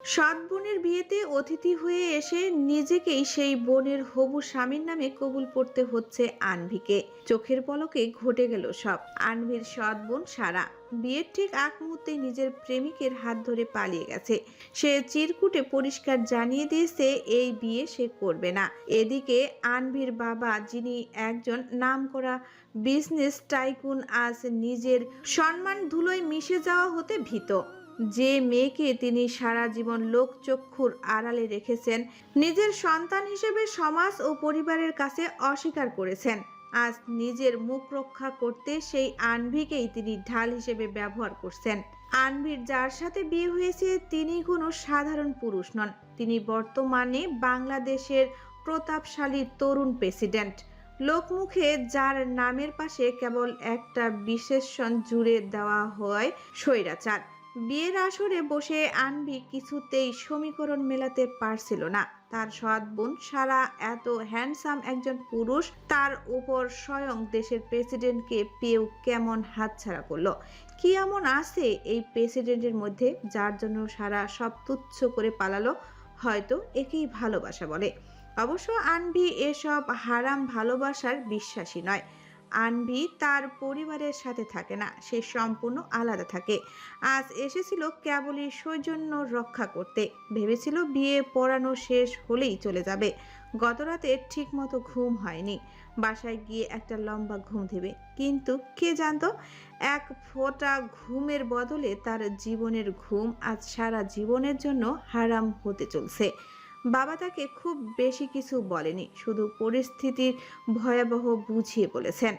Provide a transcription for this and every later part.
সৎ বোনের বিয়েতে অতিথি হয়ে এসে নিজেকেই সেই বোনের হবু স্বামীর নামে কবুল পড়তে হচ্ছে আনভিকে। চোখের পলকে ঘটে গেল সব। আনভির সৎ বোন সারা বিয়ের ঠিক আগ মুহূর্তে নিজের প্রেমিকের হাত ধরে পালিয়ে গেছে। সে চিরকুটে পরিষ্কার জানিয়ে দিয়েছে এই বিয়ে সে করবে না। এদিকে আনভির বাবা, যিনি একজন নামকরা বিজনেস টাইকুন, আজ নিজের সম্মান ধুলোয় মিশে যাওয়া হতে ভীত। যে মেয়েকে তিনি সারা জীবন লোকচক্ষুর আড়ালে রেখেছেন, নিজের সন্তান হিসেবে সমাজ ও পরিবারের কাছে অস্বীকার করেছেন, আজ নিজের মুখ রক্ষা করতে সেই আনভিকেই তিনি ঢাল হিসেবে ব্যবহার করছেন। আনভির যার সাথে বিয়ে হয়েছে তিনি কোনো সাধারণ পুরুষ নন। তিনি বর্তমানে বাংলাদেশের প্রতাপশালী তরুণ প্রেসিডেন্ট। লোকমুখে যার নামের পাশে কেবল একটা বিশেষণ জুড়ে দেওয়া হয় স্বৈরাচার। বিয়ের আসরে বসে আনভি কিছুতেই সমীকরণ মেলাতে পারছিল না। তার সৎ বোন সারা এত হ্যান্ডসাম একজন পুরুষ, তার উপর স্বয়ং দেশের প্রেসিডেন্টকে পেয়েও কেমন হাতছাড়া করলো। কি এমন আছে এই প্রেসিডেন্টের মধ্যে যার জন্য সারা সব তুচ্ছ করে পালালো? হয়তো একেই ভালোবাসা বলে। অবশ্য আনভি এসব হারাম ভালোবাসার বিশ্বাসী নয়। আনভি তার পরিবারের সাথে থাকে না, সে সম্পূর্ণ আলাদা থাকে। আজ এসেছিল কেবলই সৌজন্য রক্ষা করতে। ভেবেছিল বিয়ে পড়ানো শেষ হলেই চলে যাবে। গতরাতে ঠিক মতো ঘুম হয়নি। বাসায় গিয়ে একটা লম্বা ঘুম দেবে, কিন্তু কে জানতো এক ফোঁটা ঘুমের বদলে তার জীবনের ঘুম আজ সারা জীবনের জন্য হারাম হতে চলছে। বাবা তাকে খুব বেশি কিছু বলেনি, শুধু পরিস্থিতির ভয়াবহ বুঝিয়ে বলেছেন,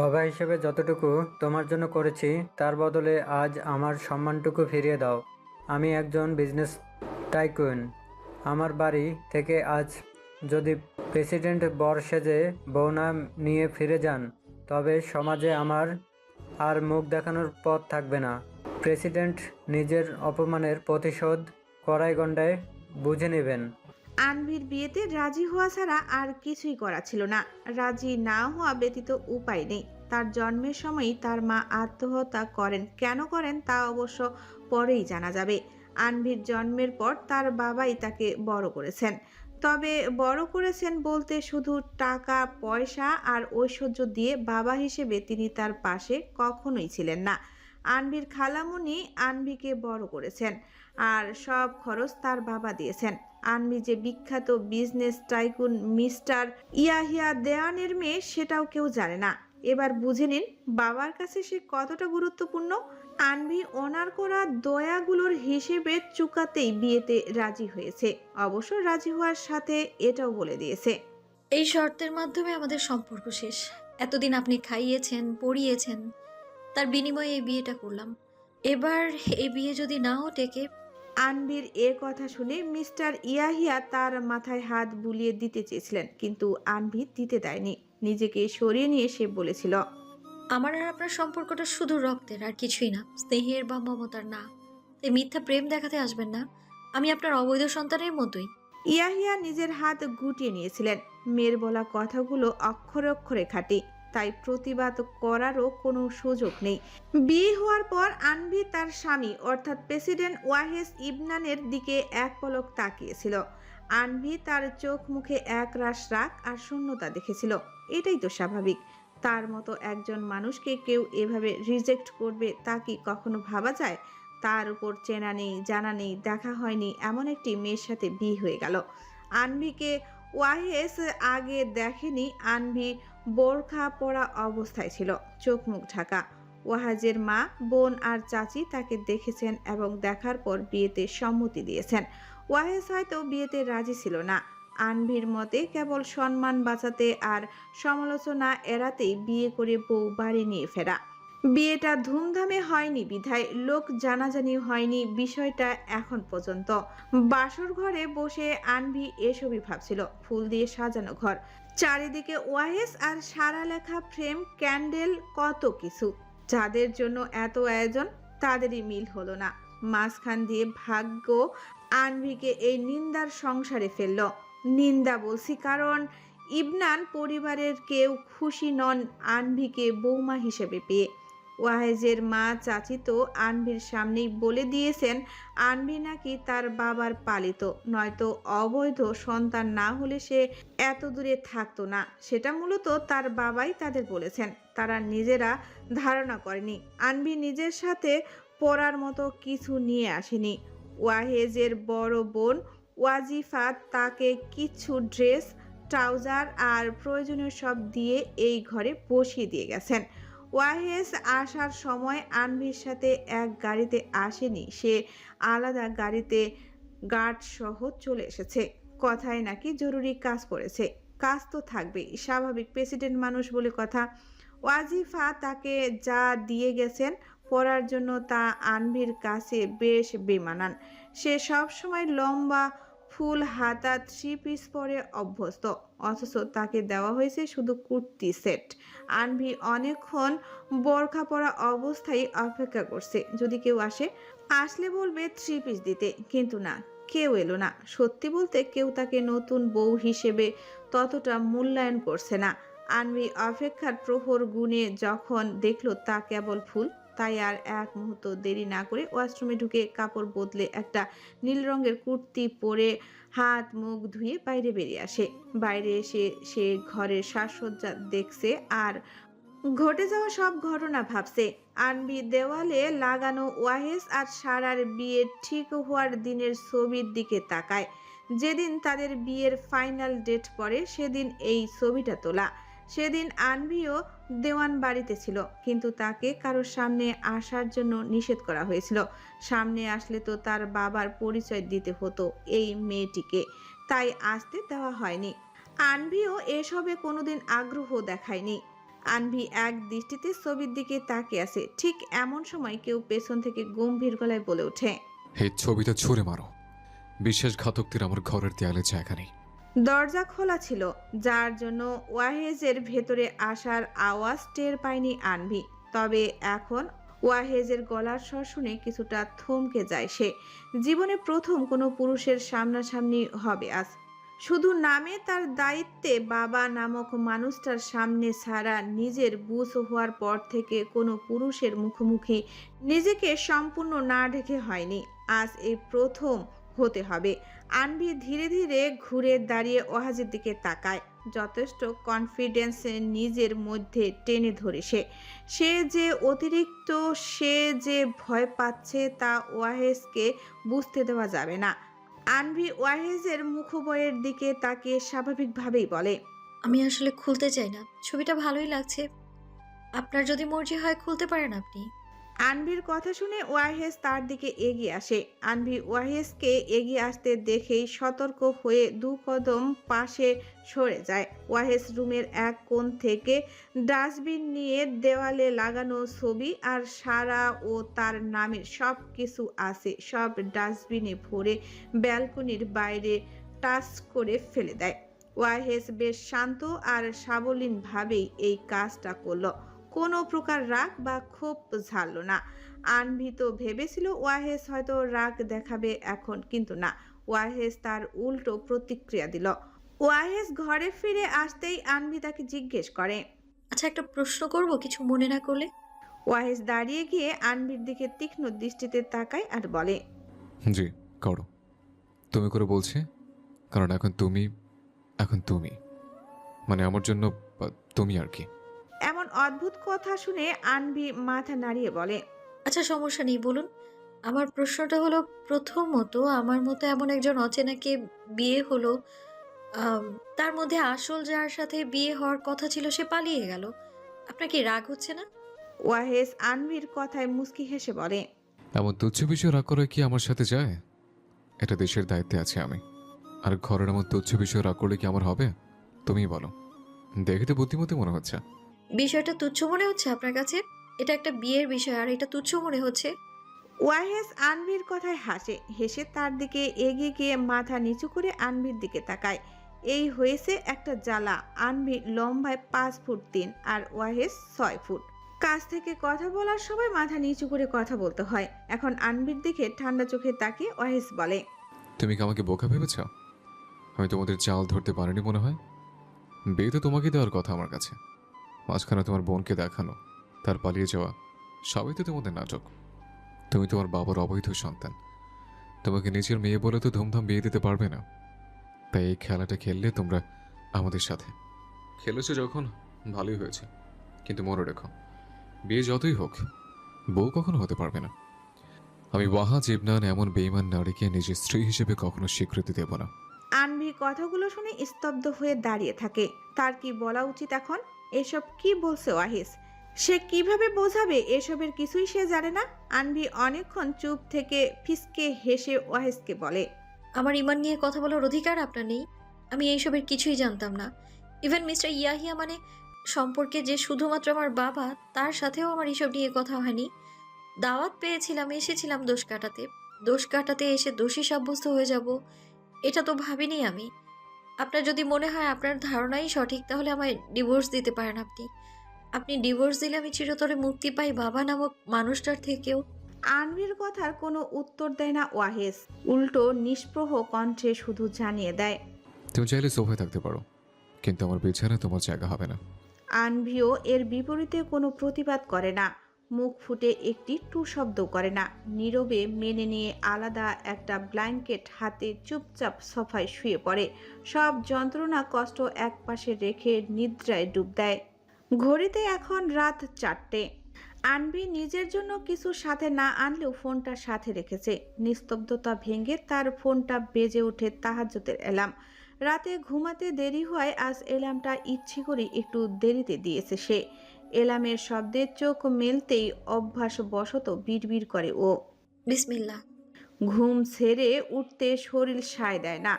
বাবা হিসেবে যতটুকু তোমার জন্য করেছি তার বদলে আজ আমার সম্মানটুকু ফিরিয়ে দাও। আমি একজন বিজনেস টাইকুন। আমার বাড়ি থেকে আজ যদি প্রেসিডেন্ট বর সেজে বউনা নিয়ে ফিরে যান, তবে সমাজে আমার আর মুখ দেখানোর পথ থাকবে না। প্রেসিডেন্ট নিজের অপমানের প্রতিশোধ কড়াই গণ্ডায় বুঝে নেবেন। আনভির বিয়েতে রাজি হওয়া ছাড়া আর কিছুই করা ছিল না। রাজি না হওয়া ব্যতীত উপায় নেই। তার জন্মের সময়ই তার মা আত্মহত্যা করেন। কেন করেন তা অবশ্য পরেই জানা যাবে। আনভির জন্মের পর তার বাবাই তাকে বড় করেছেন। তবে বড় করেছেন বলতে শুধু টাকা পয়সা আর ঐশ্বর্য দিয়ে বাবা হিসেবে তিনি তার পাশে কখনোই ছিলেন না। আনভির খালামুনি আনভিকে বড় করেছেন, আর সব খরচ তার বাবা দিয়েছেন। আনভি যে বিখ্যাত বিজনেস টাইকুন মিস্টার ইয়াহিয়া দেওয়ানের মেয়ে সেটাও কেউ জানে না। এবার বুঝে নিন বাবার কাছে সে কতটা গুরুত্বপূর্ণ। আনভি ওনার করা দয়াগুলোর হিসেবে চুকাতেই বিয়েতে রাজি হয়েছে। অবশ্য রাজি হওয়ার সাথে এটাও বলে দিয়েছে, এই শর্তের মাধ্যমে আমাদের সম্পর্ক শেষ। এতদিন আপনি খাইয়েছেন, পড়িয়েছেন, তার বিনিময়ে এই বিয়েটা করলাম। এবার এই বিয়ে যদি নাও টেকে। আনভির এ কথা শুনে মিস্টার ইয়াহিয়া তার মাথায় হাত বুলিয়ে দিতে চেয়েছিলেন, কিন্তু আনভি দিতে দেয়নি। নিজেকে সরিয়ে নিয়ে সে বলেছিল, আমার আর আপনার সম্পর্কটা শুধু রক্তের, আর কিছুই না, স্নেহের বা মমতার না। এই মিথ্যা প্রেম দেখাতে আসবেন না। আমি আপনার অবৈধ সন্তানের মতোই। ইয়াহিয়া নিজের হাত গুটিয়ে নিয়েছিলেন। মেয়ের বলা কথাগুলো অক্ষরে অক্ষরে খাঁটি, তাই প্রতিবাদ করারও কোনো সুযোগ নেই। বিয়ে হওয়ার পর আনভি তার স্বামী অর্থাৎ প্রেসিডেন্ট ওয়াহেস ইবনানের দিকে এক পলক তাকিয়েছিল। আনভি তার চোখ মুখে এক রাশ রাগ আর শূন্যতা দেখেছিল। এটাই তো স্বাভাবিক। তার মতো একজন মানুষকে কেউ এভাবে রিজেক্ট করবে তা কি কখনো ভাবা যায়? তার উপর চেনা নেই, জানা নেই, দেখা হয়নি এমন একটি মেয়ের সাথে বিয়ে হয়ে গেল। আনভিকে ওয়াহেস আগে দেখেনি। আনভি বোরখা পরা অবস্থায় ছিল, চোখ মুখ ঢাকা। ওয়াহেজের মা, বোন আর চাচি তাকে দেখেছেন এবং দেখার পর বিয়েতে সম্মতি দিয়েছেন। ওয়াহেজ হয়তো বিয়েতে রাজি ছিল না। আনভির মতে কেবল সম্মান বাঁচাতে আর সমালোচনা এড়াতেই বিয়ে করে বউ বাড়ি নিয়ে ফেরা। বিয়েটা ধুমধামে হয়নি বিধায় লোক জানাজানি হয়নি বিষয়টা এখন পর্যন্ত। বাসর ঘরে বসে আনভি এসবই ভাবছিল। ফুল দিয়ে সাজানো ঘর, চারিদিকে ওয়াহেস আর সারা লেখা ফ্রেম, ক্যান্ডেল, কত কিছু। যাদের জন্য এত আয়োজন তাদেরই মিল হলো না। মাঝখান দিয়ে ভাগ্য আনভিকে এই নিন্দার সংসারে ফেলল। নিন্দা বলছি কারণ ইবনান পরিবারের কেউ খুশি নন আনভিকে বৌমা হিসেবে পেয়ে। ওয়াহেজের মা চাচি তো আনভির সামনেই বলে দিয়েছেন আনভি নাকি তার বাবার পালিত, নয়তো অবৈধ সন্তান না হলে সে এত দূরে থাকতো না। সেটা মূলত তার বাবাই তাদের বলেছেন, তারা নিজেরা ধারণা করেনি। আনভি নিজের সাথে পরার মতো কিছু নিয়ে আসেনি। ওয়াহেজের বড় বোন ওয়াজিফা তাকে কিছু ড্রেস, ট্রাউজার আর প্রয়োজনীয় সব দিয়ে এই ঘরে বসিয়ে দিয়ে গেছেন। ওয়াহেজ আসার সময় আনভির সাথে এক গাড়িতে আসেনি, সে আলাদা গাড়িতে গার্ড সহ চলে এসেছে। কথায় নাকি জরুরি কাজ পড়েছে। কাজ তো থাকবেই, স্বাভাবিক, প্রেসিডেন্ট মানুষ বলে কথা। ওয়াজিফা তাকে যা দিয়ে গেছেন পরার জন্য তা আনভির কাছে বেশ বেমানান। সে সবসময় লম্বা ফুল হাতা 3 পিস পরে অভ্যস্ত, অথচ তাকে দেওয়া হয়েছে শুধু কুর্তি সেট। আনভি অনেকক্ষণ বোরখা পরা অবস্থায় অপেক্ষা করছে যদি কেউ আসে। আসলে বলবে 3 পিস দিতে, কিন্তু না, কেউ এলো না। সত্যি বলতে কেউ তাকে নতুন বউ হিসেবে ততটা মূল্যায়ন করছে না। আনভি অপেক্ষার প্রহর গুণে যখন দেখলো তা কেবল ফুল, তাই আর এক মুহূর্ত দেরি না করে ওয়াশরুমে ঢুকে কাপড় বদলে একটা নীল রঙের কুর্তি পরে হাত মুখ ধুয়ে বাইরে বেরিয়ে আসে। বাইরে এসে সে ঘরের সাজসজ্জা দেখছে আর ঘটে যাওয়া সব ঘটনা ভাবছে। আনভি দেওয়ালে লাগানো ওয়াহেস আর সারার বিয়ে ঠিক হওয়ার দিনের ছবির দিকে তাকায়। যেদিন তাদের বিয়ের ফাইনাল ডেট পড়ে সেদিন এই ছবিটা তোলা। সেদিন আনভিও দেওয়ান বাড়িতে ছিল, কিন্তু তাকে কারোর সামনে আসার জন্য নিষেধ করা হয়েছিল। সামনে আসলে তো তার বাবার পরিচয় দিতে হতো এই মেয়েটিকে, তাই আসতে দেওয়া হয়নি। আনভিও এসবে কোনোদিন আগ্রহ দেখায়নি। আনভি এক দৃষ্টিতে ছবির দিকে তাকিয়ে আছে। ঠিক এমন সময় কেউ পেছন থেকে গম্ভীর গলায় বলে ওঠে, এই ছবিটা ছুঁড়ে মারো, বিশ্বাসঘাতকদের আমার ঘরের দেয়ালে জায়গা নেই। দরজা খোলা ছিল, যার জন্য ওয়াহেজের ভেতরে আসার আওয়াজ টের পায়নি আনভি। তবে এখন ওয়াহেজের গলার স্বর শুনে কিছুটা থমকে যায় সে। জীবনে প্রথম কোনো পুরুষের সামনাসামনি হবে আজ। শুধু নামে তার দায়িত্বে বাবা নামক মানুষটার সামনে ছাড়া নিজের বুঝ হওয়ার পর থেকে কোনো পুরুষের মুখোমুখি নিজেকে সম্পূর্ণ না ঢেকে হয়নি। আজ এই প্রথম হতে হবে। আনভি ধীরে ধীরে ঘুরে দাঁড়িয়ে ওয়াহেজের দিকে তাকায়। যথেষ্ট কনফিডেন্স নিজের মধ্যে টেনে ধরে সে যে অতিরিক্ত, সে যে ভয় পাচ্ছে তা ওয়াহেজকে বুঝতে দেওয়া যাবে না। আনভি ওয়াহেজের মুখবয়ের দিকে তাকিয়ে স্বাভাবিকভাবেই বলে, আমি আসলে খুলতে চাই না, ছবিটা ভালোই লাগছে। আপনার যদি মর্জি হয় খুলতে পারেন আপনি। আনভির কথা শুনে ওয়াহেজ তার দিকে এগিয়ে আসে। আনভি ওয়াহেজকে এগিয়ে আসতে দেখেই সতর্ক হয়ে 2 কদম পাশে সরে যায়। ওয়াহেজ রুমের এক কোণ থেকে ডাস্টবিন নিয়ে দেওয়ালে লাগানো ছবি আর সারা ও তার নামের সব কিছু আছে, সব ডাস্টবিনে ভরে ব্যালকনির বাইরে টাচ করে ফেলে দেয়। ওয়াহেজ বেশ শান্ত আর সাবলীনভাবেই এই কাজটা করলো। কোনো প্রকার রাগ বা ক্ষোভ ঝাড়ল না। আনভি তো ভেবেছিল ওয়াহেজ হয়তো রাগ দেখাবে এখন, কিন্তু না, ওয়াহেজ তার উল্টো প্রতিক্রিয়া দিল। ওয়াহেজ ঘরে ফিরে আসতেই আনভি তাকে জিজ্ঞেস করে, আচ্ছা, একটা প্রশ্ন করব, কিছু মনে না করলে? ওয়াহেজ দাঁড়িয়ে গিয়ে আনভির দিকে তীক্ষ্ণ দৃষ্টিতে তাকায় আর বলে, জি করো, তুমি করে বলছি, কারণ এখন তুমি মানে আমার জন্য তুমি আর কি। এমন অদ্ভুত কথা শুনে আনভি মাথা নাড়িয়ে বলে, আচ্ছা, সমস্যা নেই, বলুন। আমার প্রশ্নটা হলো, প্রথমত আমার মতো এমন একজন অচেনাকে বিয়ে হলো, আম, তার মধ্যে আসল যার সাথে বিয়ে হওয়ার কথা ছিল সে পালিয়ে গেল। আপনার কি রাগ হচ্ছে না? ওয়াহেজ আনভির কথায় মুচকি হেসে বলে, এমন তুচ্ছ বিষয় রাগ করে কি আমার সাথে যায়? এটা দেশের দায়িত্বে আছি আমি, আর ঘরের এমন তুচ্ছ বিষয় রাগ করলে কি আমার হবে? তুমিই বলো, দেখে তো বুদ্ধিমতী মনে হচ্ছে। বিষয়টা তুচ্ছ মনে হচ্ছে আপনার কাছে? এটা একটা বিয়ের বিষয় আর এটা তুচ্ছ মনে হচ্ছে। ওয়াহেস আনভির কথায় হাসে, হেসে তার দিকে এগিয়ে গিয়ে মাথা নিচু করে আনভির দিকে তাকায়। এই হয়েছে একটা জ্বালা। আনভি লম্বায় 5 ফুট 3 আর ওয়াহেস 6 ফুট। কাছ থেকে কথা বলার সময় মাথা নিচু করে কথা বলতে হয়। এখন আনভির দিকে ঠান্ডা চোখে তাকিয়ে ওয়াহেস বলে, তুমি কি আমাকে বোকা ভেবেছ? আমি তোমাদের চাল ধরতে পারিনি মনে হয়? বিয়ে তো তোমাকে দেওয়ার কথা আমার কাছে, মাঝখানে তোমার বোনকে দেখানো, তার পালিয়ে যাওয়া, সবই তো তোমাদের নাটক। তুমি তোমার বাবার অবৈধ সন্তান, তোমাকে নিজের মেয়ে বলে তো ধুমধাম বিয়ে দিতে পারবে না। তাই এই খেলাটা খেললে তোমরা আমাদের সাথে। খেলেছো যখন ভালোই হয়েছে, কিন্তু মনে রেখো, বিয়ে যতই হোক বউ কখনো হতে পারবে না। আমি ওয়াহাজ ইবনান এমন বেঈমান নারীকে নিজের স্ত্রী হিসেবে কখনো স্বীকৃতি দেব না। আনভি কথাগুলো শুনে স্তব্ধ হয়ে দাঁড়িয়ে থাকে। তার কি বলা উচিত এখন? এসব কি বলছে ওয়াহিস? সে কিভাবে বোঝাবে? এসবের কিছুই সে জানে না। আনভি অনেকক্ষণ চুপ থেকে ফিসকে হেসে ওয়াহিসকে বলে, আমার ইমান নিয়ে কথা বলার অধিকার আপনার নেই। আমি এইসবের কিছুই জানতাম না। ইভেন মিস্টার ইয়াহিয়া মানে সম্পর্কে যে শুধুমাত্র আমার বাবা, তার সাথেও আমার এসব নিয়ে কথা হয়নি। দাওয়াত পেয়েছিলাম, এসেছিলাম দোষ কাটাতে। দোষ কাটাতে এসে দোষী সাব্যস্ত হয়ে যাব, এটা তো ভাবিনি আমি। আপনার যদি মনে হয় আপনার ধারণাই সঠিক, তাহলে আমায় ডিভোর্স দিতে পারেন আপনি। আপনি ডিভোর্স দিলে আমি চিরতরে মুক্তি পাই বাবা নামক মানুষটার থেকেও। আনভির কথার কোনো উত্তর দেয় না ওয়াহিস। উল্টো নিষ্প্রহ কণ্ঠে শুধু জানিয়ে দেয়, তুমি চাইলে সোফায় থাকতে পারো, কিন্তু আমার বিছানায় তোমার জায়গা হবে না। আনভিও এর বিপরীতে কোনো প্রতিবাদ করে না, মুখ ফুটে একটি টু শব্দ করে না। নীরবে মেনে নিয়ে আলাদা একটা ব্ল্যাঙ্কেট হাতে চুপচাপ সোফায় শুয়ে পড়ে। সব যন্ত্রণা কষ্ট একপাশে রেখে নিদ্রায় ডুব দেয়। ঘড়িতে এখন রাত 4টে। আনভি নিজের জন্য কিছু সাথে না আনলেও ফোনটা সাথে রেখেছে। নিস্তব্ধতা ভেঙে তার ফোনটা বেজে ওঠে তাহাজ্জুদের অ্যালার্ম। রাতে ঘুমাতে দেরি হয়, আজ অ্যালার্মটা ইচ্ছে করে একটু দেরিতে দিয়েছে সে। অ্যালার্মের শব্দে চোখ মেলতেই অভ্যাসবশত বিড়বিড় করে ও। বিসমিল্লাহ। ঘুম ছেড়ে উঠতে শরীর সায় দেয় না।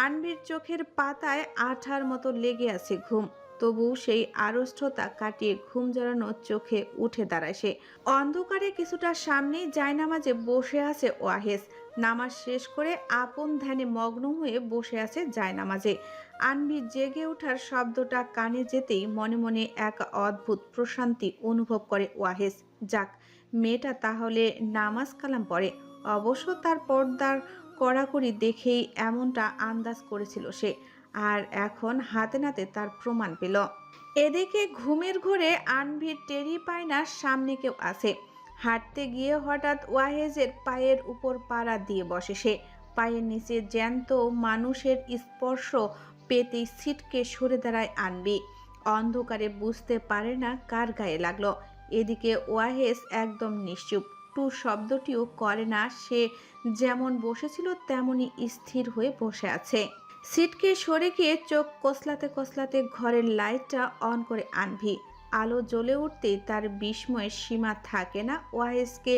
আনভির চোখের পাতায় আঠার মতো লেগে আছে ঘুম। তবু সেই আড়ষ্টতা কাটিয়ে ঘুম জড়ানো চোখে উঠে দাঁড়ায় সে। অন্ধকারে কিছুটা সামনেই জায়নামাজে বসে আছে ওয়াহেস। নামাজ শেষ করে আপন ধ্যানে মগ্ন হয়ে বসে আছে জায়নামাজে। আনভি জেগে ওঠার শব্দটা কানে যেতেই মনে মনে এক অদ্ভুত প্রশান্তি অনুভব করে ওয়াহেস। যাক, মেয়েটা তাহলে নামাজ কালাম পড়ে। অবশ্য তার পর্দার কড়াকড়ি দেখেই এমনটা আন্দাজ করেছিল সে, আর এখন হাতে নাতে তার প্রমাণ পেল। এদিকে ঘুমের ঘোরে আনভির টেরি পায় না সামনে কেউ আছে। হাঁটতে গিয়ে হঠাৎ ওয়াহেজের পায়ের উপর পাড়া দিয়ে বসে সে। পায়ের নিচে জ্যান্ত মানুষের স্পর্শ পেতেই ছিটকে সরে দাঁড়ায় আনভি। অন্ধকারে বুঝতে পারে না কার গায়ে লাগলো। এদিকে ওয়াহেজ একদম নিশ্চুপ, টু শব্দটিও করে না। সে যেমন বসেছিল তেমনই স্থির হয়ে বসে আছে। সিটকে সরে গিয়ে চোখ কসলাতে কসলাতে ঘরের লাইটটা অন করে আনভি। আলো জ্বলে উঠতেই তার বিস্ময়ের সীমা থাকে না ওয়াহেজকে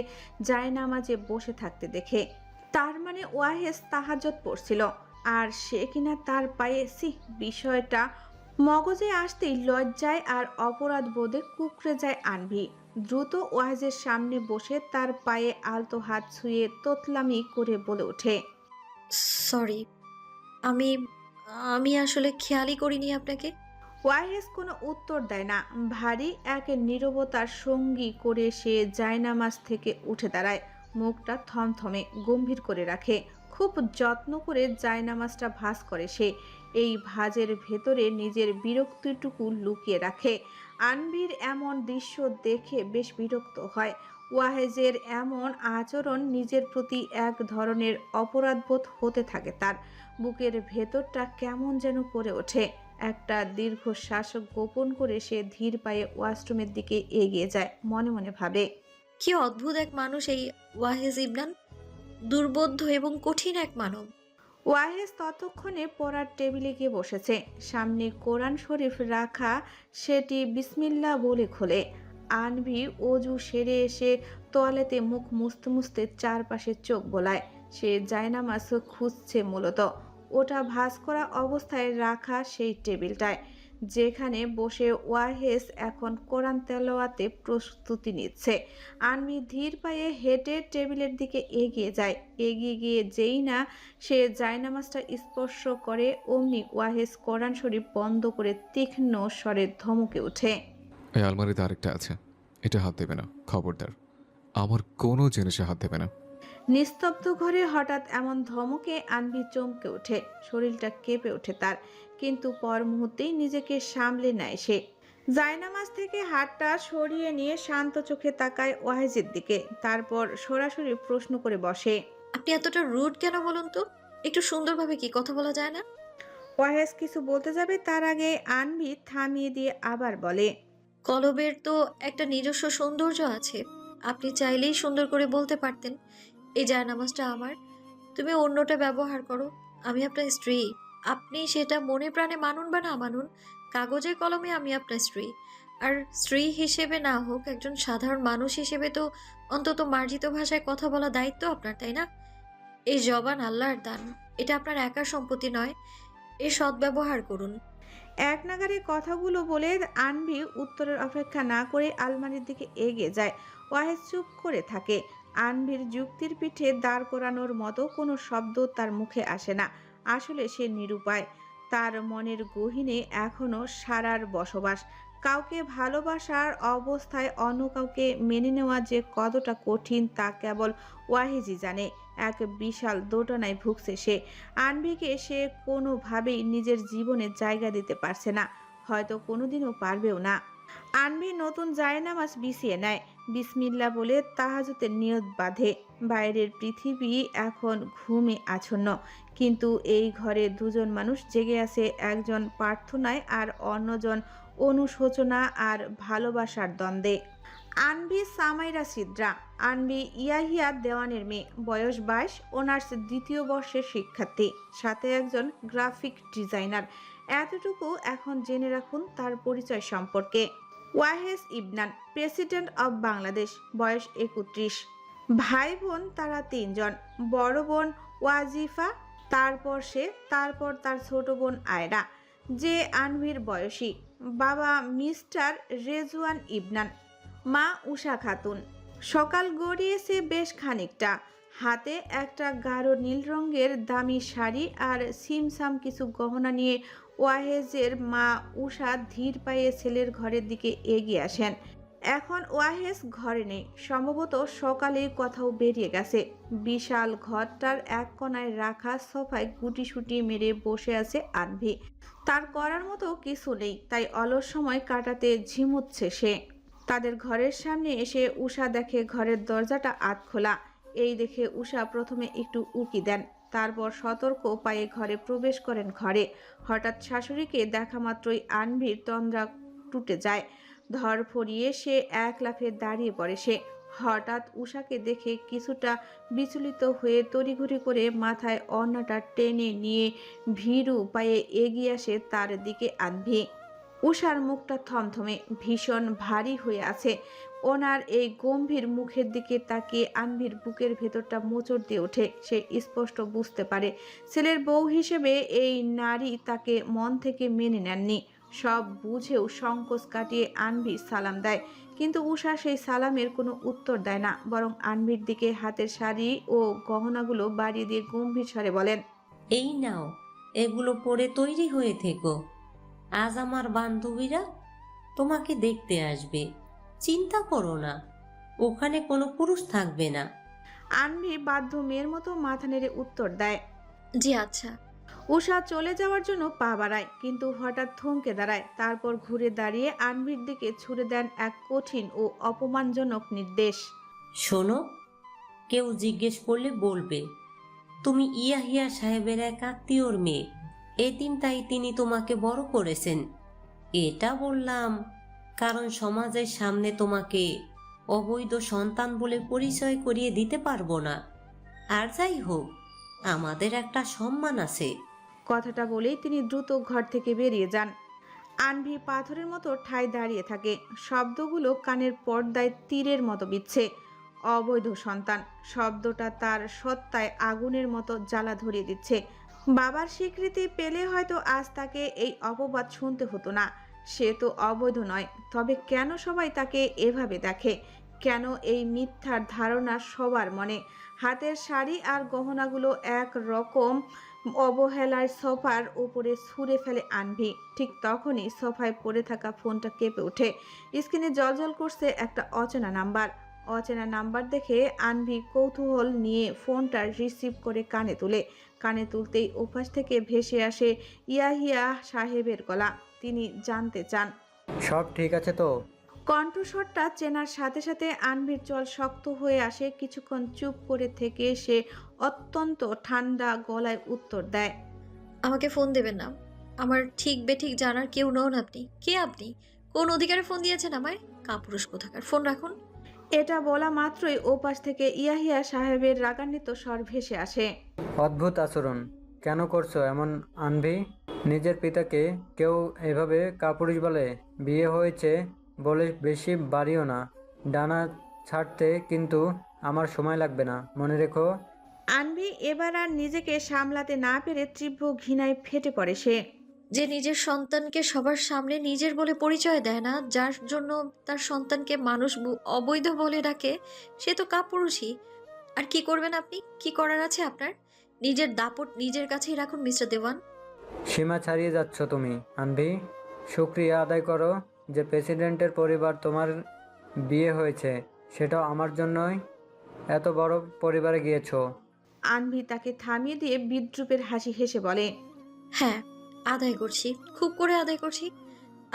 জায়নামাজে বসে থাকতে দেখে। তার মানে ওয়াহেজ তাহাজ্জুদ পড়ছিল, আর সে কিনা তার পায়ে। বিষয়টা মগজে আসতেই লজ্জায় আর অপরাধ বোধে কুঁকড়ে যায় আনভি। দ্রুত ওয়াহেজের সামনে বসে তার পায়ে আলতো হাত ছুঁয়ে তোতলামি করে বলে ওঠে, সরি, আমি আমি আসলে খেয়ালই করিনি আপনাকে। ওয়াহেজ কোনো উত্তর দেয় না। ভারী এক নীরবতার সঙ্গী করে সে জায়নামাজ থেকে উঠে দাঁড়ায়। মুখটা থমথমে গম্ভীর করে রাখে। খুব যত্ন করে জায়নামাজটা ভাঁজ করে সে। এই ভাঁজের ভেতরে নিজের বিরক্তিটুকু লুকিয়ে রাখে। আনভির এমন দৃশ্য দেখে বেশ বিরক্ত হয়। ওয়াহেজের এমন আচরণ নিজের প্রতি এক ধরনের অপরাধবোধ হতে থাকে তার। বুকের ভেতরটা কেমন যেন করে ওঠে। একটা দীর্ঘশ্বাস গোপন করে সে ধীর পায়ে ওয়াশরুমের দিকে এগিয়ে যায়। মনে মনে ভাবে, কি অদ্ভুত এক মানুষ এই ওয়াহেজ ইবনান। দুর্বোধ্য এবং কঠিন এক মানব। ওয়াহেজ ততক্ষণে পড়ার টেবিলে গিয়ে বসেছে। সামনে কোরআন শরীফ রাখা, সেটি বিসমিল্লাহ বলে খোলে। আনভি অজু সেরে এসে তোয়ালেতে মুখ মুছতে মুছতে চারপাশে চোখ বোলায়। সে জায়নামাজ খুঁজছে মূলত। ওটা ভাঁজ করা অবস্থায় রাখা সেই টেবিলটায়। যেখানে বসে ওয়াহেস এখন কোরআন তেলাওয়াতে প্রস্তুতি নিচ্ছে। আনভি ধীর পায়ে হেঁটে টেবিলের দিকে এগিয়ে যায়। এগিয়ে গিয়ে যেই না সে জায়নামাজটা স্পর্শ করে অমনি ওয়াহেস কোরআন শরীফ বন্ধ করে তীক্ষ্ণ স্বরে ধমকে ওঠে। এই আলমারিতে আরেকটা আছে, এটা হাত দেবে না, খবরদার। আমার কোনো জিনিসে হাত দেবে না। নিস্তব্ধ ঘরে হঠাৎ এমন ধমকে আনভি চমকে ওঠে, শরীরটা কেঁপে ওঠে তার, কিন্তু পর মুহূর্তেই নিজেকে সামলে নেয় সে। জায়নামাজ থেকে হাতটা সরিয়ে নিয়ে শান্ত চোখে তাকায় ওয়াহেজের দিকে, তারপর সরাসরি প্রশ্ন করে বসে। আপনি এতটা রুড কেন বলুন তো? একটু সুন্দরভাবে কি কথা বলা যায় না? ওয়াহেজ কিছু বলতে যাবে তার আগে আনভি থামিয়ে দিয়ে আবার বলে। কলবের তো একটা নিজস্ব সৌন্দর্য আছে। আপনি চাইলেই সুন্দর করে বলতে পারতেন, এই জায়নামাজটা আমার, তুমি অন্যটা ব্যবহার করো। আমি আপনার স্ত্রী। আপনি সেটা মনে প্রাণে মানুন বা না মানুন, কাগজে কলমে আমি আপনার স্ত্রী। আর স্ত্রী হিসেবে না হোক, একজন সাধারণ মানুষ হিসেবে তো অন্তত মার্জিত ভাষায় কথা বলা দায়িত্ব আপনার, তাই না? এই জবান আল্লাহর দান, এটা আপনার একার সম্পত্তি নয়। এর সদ্ব্যবহার করুন। এক নাগারে কথাগুলো বলে আনভি উত্তরের অপেক্ষা না করে আলমারির দিকে এগিয়ে যায়। ওয়াহেদ চুপ করে থাকে। আনভির যুক্তির পিঠে দাঁড় করানোর মতো কোনো শব্দ তার মুখে আসে না। আসলে সে নিরুপায়। তার মনের গহীনে এখনো সারার বসবাস। কাউকে ভালোবাসার অবস্থায় অন্য কাউকে মেনে নেওয়া যে কতটা কঠিন তা কেবল ওয়াহিদই জানে। এক বিশাল দোটানায় ভুগছে সে। আনভিকে সে কোনোভাবেই নিজের জীবনে জায়গা দিতে পারছে না, হয়তো কোনোদিনও পারবেও না। আনভি নতুন জায়নামাজ বিছিয়ে নেয়, বিসমিল্লা বলে তাহাজ্জুদের নিয়ত বাঁধে। বাইরের পৃথিবী এখন ঘুমে আচ্ছন্ন, কিন্তু এই ঘরে দুজন মানুষ জেগে আছে, একজন প্রার্থনায় আর অন্যজন অনুশোচনা আর ভালোবাসার দ্বন্দ্বে। আনভি সামাইরা সিদ্রা। আনভি ইয়াহিয়া দেওয়ানের মেয়ে, বয়স 22, অনার্স দ্বিতীয় বর্ষের শিক্ষার্থী, সাথে একজন গ্রাফিক ডিজাইনার। এতটুকু এখন জেনে রাখুন তার পরিচয় সম্পর্কে। ওয়াহেস ইবনান, প্রেসিডেন্ট অব বাংলাদেশ, বয়স 31। ভাই বোন তারা 3 জন। বড় বোন ওয়াজিফা, তারপর তার ছোট বোন আয়রা, যে আনভির বয়সী। বাবা মিস্টার রেজওয়ান ইবনান, মা উষা খাতুন। সকাল গড়িয়েছে বেশ খানিকটা। হাতে একটা গাঢ় নীল রঙের দামি শাড়ি আর সিমসাম কিছু গহনা নিয়ে ওয়াহেজের মা উষা ধীর পায়ে ছেলের ঘরের দিকে এগিয়ে আসেন। এখন ওয়াহেজ ঘরে নেই, সম্ভবত সকালেই কোথাও বেরিয়ে গেছে। বিশাল ঘরটার এক কোণায় রাখা সোফায় গুটিসুটি মেরে বসে আছে আনভি। তার করার মতো কিছু নেই, তাই অলস সময় কাটাতে ঝিমুচ্ছে সে। তাদের ঘরের সামনে এসে উষা দেখে ঘরের দরজাটা আধখোলা। এই দেখে উষা প্রথমে একটু উকি দেন, তারপর সতর্ক পায়ে ঘরে প্রবেশ করেন। ঘরে হঠাৎ শাশুড়িকে দেখা মাত্রই আনভির তন্দ্রা টুটে যায়। ধর ফরিয়ে সে এক লাফে দাঁড়িয়ে পড়ে সে। হঠাৎ উষাকে দেখে কিছুটা বিচলিত হয়ে তড়িঘড়ি করে মাথায় ওড়নাটা টেনে নিয়ে ভীরু পায়ে এগিয়ে আসে তার দিকে আনভি। উষার মুখটা থমথমে, ভীষণ ভারী হয়ে আছে। ওনার এই গম্ভীর মুখের দিকে তাকিয়ে আনভির বুকের ভেতরটা মোচড় দিয়ে ওঠে। সে স্পষ্ট বুঝতে পারে ছেলের বউ হিসেবে এই নারী তাকে মন থেকে মেনে নেননি। সব বুঝেও সংকোচ কাটিয়ে আনভি সালাম দেয়, কিন্তু উষা সেই সালামের কোনো উত্তর দেয় না, বরং আনভির দিকে হাতের শাড়ি ও গহনাগুলো বাড়িয়ে দিয়ে গম্ভীর স্বরে বলেন, এই নাও, এগুলো পরে তৈরি হয়ে থেকো। আজ আমার বান্ধবীরা তোমাকে দেখতে আসবে। চিন্তা করো না, ওখানে কোনো পুরুষ থাকবে না। আনভি বাধ্য মেয়ের মতো মাথা নেড়ে উত্তর দেয়, জি আচ্ছা। উষা চলে যাওয়ার জন্য পা বাড়ায়, কিন্তু হঠাৎ থমকে দাঁড়ায়। তারপর ঘুরে দাঁড়িয়ে আনভির দিকে ছুড়ে দেন এক কঠিন ও অপমানজনক নির্দেশ। শোনো, কেউ জিজ্ঞেস করলে বলবে তুমি ইয়াহিয়া সাহেবের এক আত্মীয়র মেয়ে। এতিম, তাই তিনি তোমাকে বড় করেছেন। এটা বললাম কারণ সমাজের সামনে তোমাকে অবৈধ সন্তান বলে পরিচয় করিয়ে দিতে পারবো না। আর যাই হোক, আমাদের একটা সম্মান আছে। কথাটা বলেই তিনি দ্রুত ঘর থেকে বেরিয়ে যান। আনভি পাথরের মতো ঠায় দাঁড়িয়ে থাকে। শব্দগুলো কানের পর্দায় তীরের মতো বিচ্ছে। অবৈধ সন্তান শব্দটা তার সত্তায় আগুনের মতো জ্বালা ধরিয়ে দিচ্ছে। বাবার স্বীকৃতি পেলে হয়তো আজ তাকে এই অপবাদ শুনতে হতো না। সে তো অবৈধ নয়, তবে কেন সবাই তাকে এভাবে দেখে? কেন এই মিথ্যার ধারণা সবার মনে? হাতের শাড়ি আর গহনাগুলো এক রকম অবহেলায় সোফার উপরে ছুঁড়ে ফেলে আনভি। ঠিক তখনই সোফায় পড়ে থাকা ফোনটা কেঁপে ওঠে। স্ক্রিনে জ্বলজ্বল করছে একটা অচেনা নাম্বার। অচেনা নাম্বার দেখে আনভি কৌতূহল নিয়ে ফোনটা রিসিভ করে কানে তুলে। কানে তুলতেই ওপাশ থেকে ভেসে আসে ইয়াহিয়া সাহেবের গলা। তিনি জানতে চান। সব ঠিক আছে তো? কণ্ঠস্বরটা চেনার সাথে সাথে আনভির চল শক্ত হয়ে আসে। কিছুক্ষণ চুপ করে থেকে সে অত্যন্ত ঠান্ডা গলায় উত্তর দেয়। আমাকে ফোন দেবেন না। আমার ঠিক বেঠিক জানার কেউ নন আপনি। কে আপনি? কোন অধিকারে ফোন দিয়েছেন আমায়? কাপুরুষ কোথাকার, ফোন রাখুন। এটা বলা মাত্রই ওপাশ থেকে ইয়াহিয়া সাহেবের রাগান্বিত স্বর ভেসে আসে। অদ্ভুত আচরণ কেন করছো এমন আনভি? নিজের পিতাকে কেউ এভাবে কাপুরুষ বলে? বিয়ে হয়েছে বলে বেশি বাড়িও না। ডানা ছাড়তে কিন্তু আমার সময় লাগবে না, মনে রেখো। আনভি এবার আর নিজেকে সামলাতে না পেরে তীব্র ঘৃণায় ফেটে পড়ে সে। যে নিজের সন্তানকে সবার সামনে নিজের বলে পরিচয় দেয় না, যার জন্য তার সন্তানকে মানুষ অবৈধ বলে ডাকে, সে তো কাপুরুষই। আর কি করবেন আপনি? কি করার আছে আপনার? নিজের দাপট নিজের কাছেই রাখুন মিস্টার দেওয়ান। সীমা ছাড়িয়ে যাচ্ছ তুমি আনভি। শুক্রিয়া আদায় করো যে প্রেসিডেন্টের পরিবার তোমার বিয়ে হয়েছে, সেটাও আমার জন্যই। এত বড় পরিবারে গিয়েছো। আনভি তাকে থামিয়ে দিয়ে বিদ্রুপের হাসি হেসে বলে। হ্যাঁ, আদায় করছি, খুব করে আদায় করছি।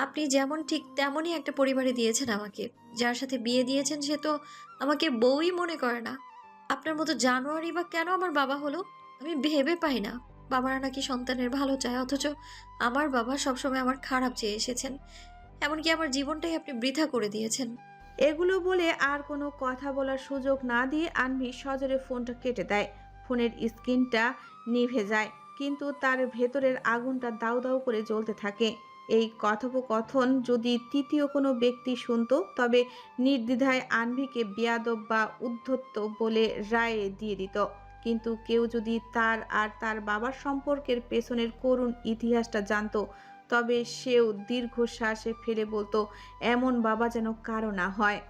আপনি যেমন ঠিক তেমনই একটা পরিবারে দিয়েছেন আমাকে। যার সাথে বিয়ে দিয়েছেন সে তো আমাকে বউই মনে করে না। আপনার মতো জানোয়ারই বা কেন আমার বাবা হলো? আমি ভেবে পাই না। বাবারা নাকি সন্তানের ভালো চায়, অথচ আমার বাবা সবসময় আমার খারাপ চেয়ে এসেছেন। এমনকি আমার জীবনটাই আপনি বৃথা করে দিয়েছেন। এগুলো বলে আর কোনো কথা বলার সুযোগ না দিয়ে আনভি সজোরে ফোনটা কেটে দেয়। ফোনের স্ক্রিনটা নিভে যায়, কিন্তু তার ভেতরের আগুনটা দাউ দাউ করে জ্বলতে থাকে। এই কথোপকথন যদি তৃতীয় কোনো ব্যক্তি শুনতো, তবে নির্দ্বিধায় আনভিকে বেয়াদব বা উদ্ধত্ত বলে রায় দিয়ে দিত। কিন্তু কেউ যদি তার আর তার বাবার সম্পর্কের পেছনের করুণ ইতিহাসটা জানতো, তবে সেও দীর্ঘশ্বাসে ফেলে বলতো, এমন বাবা যেন কারো না হয়।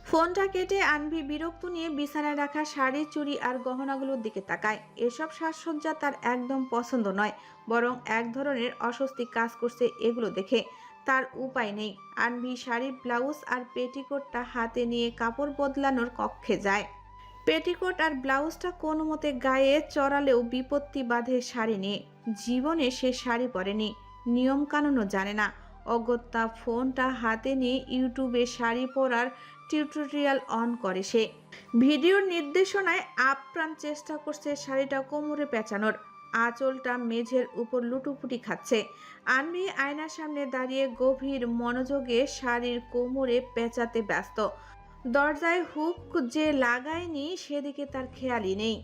ফোনটা কেটে আনভি বিরক্ত নিয়ে বিছানায় রাখা শাড়ি, চুড়ি আর গহনাগুলোর দিকে তাকায়। এসব সাজসজ্জা তার একদম পছন্দ নয়, বরং এক ধরনের অস্বস্তি কাজ করছে এগুলো দেখে। তার উপায় নেই। আনভি শাড়ি, ব্লাউজ আর পেটিকোটটা হাতে নিয়ে কাপড় বদলানোর কক্ষে যায়। পেটিকোট আর ব্লাউজটা কোনো মতে গায়ে চড়ালেও বিপত্তি বাঁধে শাড়ি নিয়ে। জীবনে সে শাড়ি পরেনি, নিয়মকানুনও জানে না। অগত্যা ফোনটা হাতে নিয়ে ইউটিউবে শাড়ি পরার টিউটোরিয়াল অন করে সে। ভিডিওর নির্দেশনায় আপ্রাণ চেষ্টা করছে শাড়িটা কোমরে পেঁচানোর। আঁচলটা মেঝের উপর লুটুপুটি খাচ্ছে। আনভি আয়নার সামনে দাঁড়িয়ে গভীর মনোযোগে শাড়ির কোমরে পেঁচাতে ব্যস্ত। দরজায় হুক যে লাগায়নি সেদিকে তার খেয়ালই নেই।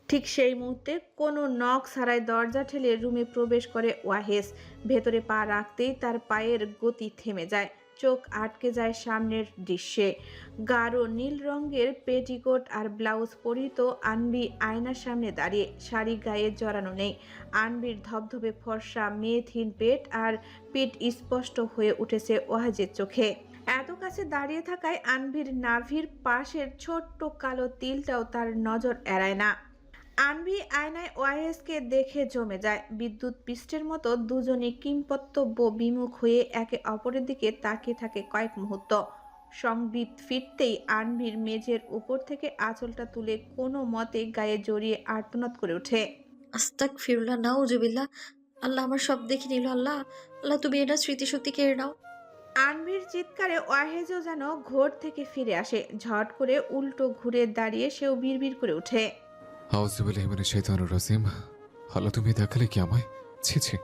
ঠিক সেই মুহূর্তে কোনো নখ ছাড়াই দরজা ঠেলে রুমে প্রবেশ করে ওয়াহেস। ভেতরে পা রাখতেই তার পায়ের গতি থেমে যায়, চোখ আটকে যায় সামনের দৃশ্যে। গাঢ় নীল রঙের পেটিকোট আর ব্লাউজ পরিহিত আনভি আয়নার সামনে দাঁড়িয়ে, শাড়ি গায়ে জড়ানো নেই। আনভির ধবধবে ফর্সা মেদহীন পেট আর পিঠ স্পষ্ট হয়ে উঠেছে ওয়াহেজের চোখে। এত কাছে দাঁড়িয়ে থাকায় আনভির নাভির পাশের ছোট্ট কালো তিলটাও তার নজর এড়ায় না। আনভি আয়নায় ওয়াহেসকে দেখে জমে যায়। বিদ্যুৎ পৃষ্ঠের মতো দুজনে কিংকর্তব্য বিমুখ হয়ে একে অপরের দিকে তাকিয়ে থাকে কয়েক মুহূর্ত। সংবিত ফিরতেই আনভির মেঝের উপর থেকে আঁচলটা তুলে কোনো মতে গায়ে জড়িয়ে আর্তনাদ করে ওঠে। আস্তাগফিরুল্লাহ, নাউজুবিল্লাহ। আল্লাহ আমার সব দেখে নিল। আল্লাহ, আল্লাহ তুমি এটা স্মৃতিশক্তি কেড়ে নাও। আনভির চিৎকারে ওয়াহেজও যেন ঘোর থেকে ফিরে আসে। ঝট করে উল্টো ঘুরে দাঁড়িয়ে সেও বিড়বিড় করে ওঠে। আউযুবিল্লাহি মিনাশ শাইতানির রাজিম। আল্লাহ, তুমি দেখালে কি আমায়? ছি ছি।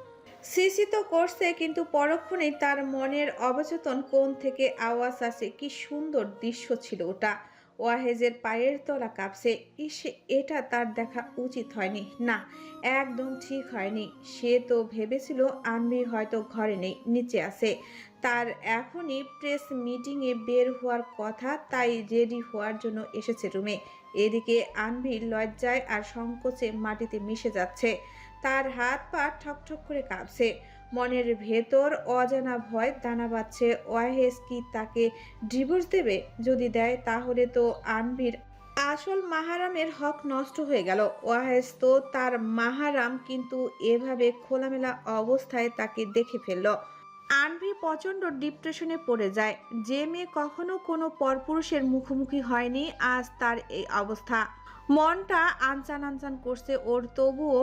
সিসি তো করছে, কিন্তু পরক্ষণেই তার মনের অবচেতন কোণ থেকে আওয়াজ আসে। কি সুন্দর দৃশ্য ছিল ওটা! ওয়াহেজের পায়ের তলা কাঁপছে। ইসে, এটা তার দেখা উচিত হয়নি। না, একদম ঠিক হয়নি। সে তো ভেবেছিল আনভি হয়তো ঘরে নেই, নিচে আছে। তার এখনই প্রেস মিটিংয়ে বের হওয়ার কথা, তাই রেডি হওয়ার জন্য এসেছে রুমে। এদিকে আনভি লজ্জায় আর সংকোচে মাটিতে মিশে যাচ্ছে। তার হাত পা ঠকঠক করে কাঁপছে। মনের ভেতর অজানা ভয় দানা বাঁধছে। ওয়াহেস কি তাকে ডিভোর্স দেবে? যদি দেয় তাহলে তো আনভির আসল মাহারামের হক নষ্ট হয়ে গেল। ওয়াহেস তো তার মাহারাম, কিন্তু এভাবে খোলামেলা অবস্থায় তাকে দেখে ফেলল। আনভি প্রচণ্ড ডিপ্রেশনে পড়ে যায়। যে মেয়ে কখনো কোনো পরপুরুষের মুখোমুখি হয়নি, আজ তার এই অবস্থা। মনটা আনচান আনচান করছে ওর, তবুও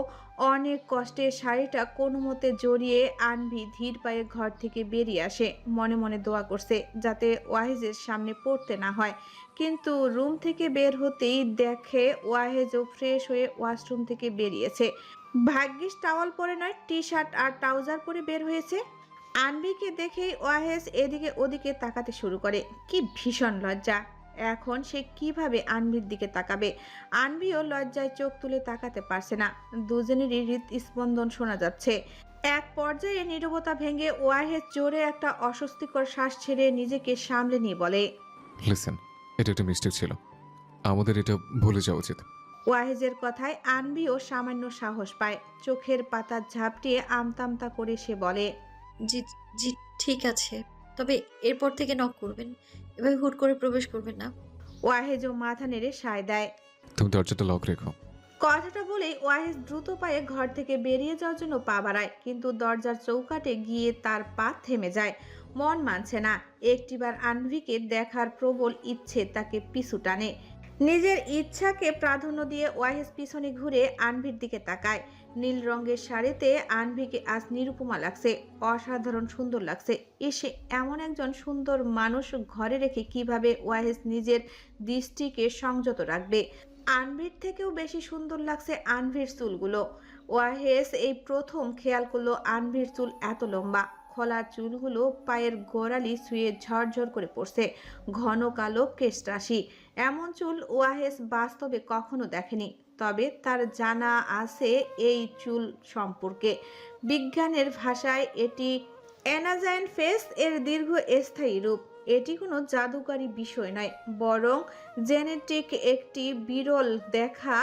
অনেক কষ্টে শাড়িটা কোনো মতে জড়িয়ে আনভি ধীর পায়ে ঘর থেকে বেরিয়ে আসে। মনে মনে দোয়া করছে যাতে ওয়াহেজের সামনে পড়তে না হয়। কিন্তু রুম থেকে বের হতেই দেখে ওয়াহেজও ফ্রেশ হয়ে ওয়াশরুম থেকে বেরিয়েছে। ভাগ্যিস টাওয়াল পরে নয়, টি শার্ট আর ট্রাউজার পরে বের হয়েছে। আনভিকে দেখেই ওয়াহেজ এদিকে ওদিকে তাকাতে শুরু করে। কি ভীষণ লজ্জা! এখন সে কিভাবে আনভির দিকে তাকাবে? আনভিও লজ্জায় চোখ তুলে তাকাতে পারছে না। দুজনেরই হৃদস্পন্দন শোনা যাচ্ছে। এক পর্যায়ে নীরবতা ভেঙে ওয়াহেজ জোরে একটা অস্বস্তিকর শ্বাস ছেড়ে নিজেকে সামলে নিয়ে বলে, লিসেন, এটা একটা মিস্টেক ছিল, আমাদের এটা ভুলে যাওয়া উচিত। ওয়াহেজের কথায় আনভিও সামান্য সাহস পায়। চোখের পাতা ঝাপটিয়ে আমতামতা করে সে বলে, জি জি ঠিক আছে, তবে এরপর থেকে নক করবেন, এভাবে হুট করে প্রবেশ করবেন না। ওয়াহেজও মাথা নেড়ে সায় দেয়। তুমি দরজাটা লক রেখো। কথাটা বলেই ওয়াহেজ দ্রুত পায়ে ঘর থেকে বেরিয়ে যাওয়ার জন্য পা বাড়ায়, কিন্তু দরজার চৌকাঠে গিয়ে তার পা থেমে যায়। মন মানছে না। একটিবার আনভিকে দেখার প্রবল ইচ্ছে তাকে পিছু টানে। নিজের ইচ্ছাকে প্রাধান্য দিয়ে ওয়াহেজ পিছনে ঘুরে আনভির দিকে তাকায়। নীল রঙের শাড়িতে আনভিকে আজ নিরুপমা লাগছে, অসাধারণ সুন্দর লাগছে। এসে এমন একজন সুন্দর মানুষ ঘরে রেখে কিভাবে ওয়াহেজ নিজের দৃষ্টিকে সংযত রাখবে? আনভির থেকেও বেশি সুন্দর লাগছে আনভির চুলগুলো। ওয়াহেস এই প্রথম খেয়াল করলো আনভির চুল এত লম্বা। খোলা চুলগুলো পায়ের গোড়ালি ছুঁয়ে ঝরঝর করে পড়ছে। ঘন কালো কেশরাশি। এমন চুল ওয়াহেস বাস্তবে কখনো দেখেনি। তবে তার জানা আছে এই চুল সম্পর্কে। বিজ্ঞানের ভাষায় এটি অ্যানাজাইন ফেস এর দীর্ঘস্থায়ী রূপ। এটি কোনো জাদুকারী বিষয় নয়, বরং জেনেটিক একটি বিরল দেখা।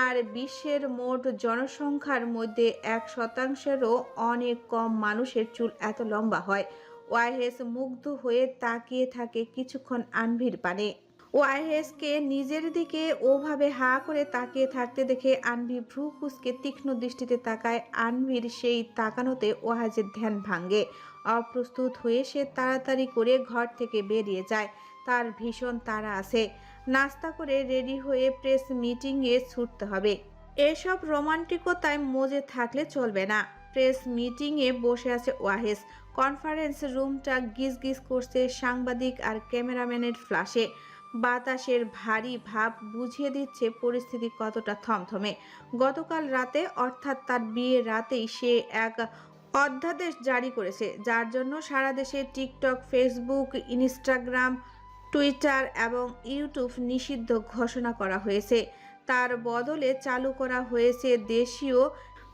আর বিশ্বের মোট জনসংখ্যার মধ্যে 1%-এরও অনেক কম মানুষের চুল এত লম্বা হয়। ওয়াহেস মুগ্ধ হয়ে তাকিয়ে থাকে কিছুক্ষণ আনভির পানে। ওয়াহেসকে নিজের দিকে ওভাবে হা করে তাকিয়ে থাকতে দেখে আনভি ভ্রু কুঁচকে তীক্ষ্ণ দৃষ্টিতে তাকায়। আনভির সেই তাকানোতে ওয়াহেজের ধ্যান ভাঙে। অপ্রস্তুত হয়ে সে তাড়াতাড়ি করে ঘর থেকে বেরিয়ে যায়। তার ভীষণ তাড়া আছে। নাস্তা করে রেডি হয়ে প্রেস মিটিংয়ে ছুটতে হবে। এসব রোমান্টিকতায় মজে থাকলে চলবে না। প্রেস মিটিংয়ে বসে আছে ওয়াহেস। কনফারেন্স রুমটা গিজগিজ করছে সাংবাদিক আর ক্যামেরাম্যানের ফ্ল্যাশে। বাতাসের ভারী ভাব বুঝিয়ে দিচ্ছে পরিস্থিতি কতটা থমথমে। গতকাল রাতে, অর্থাৎ তার বিয়ের রাতেই সে এক অধ্যাদেশ জারি করেছে, যার জন্য সারা দেশে টিকটক, ফেসবুক, ইনস্টাগ্রাম, টুইটার এবং ইউটিউব নিষিদ্ধ ঘোষণা করা হয়েছে। তার বদলে চালু করা হয়েছে দেশীয়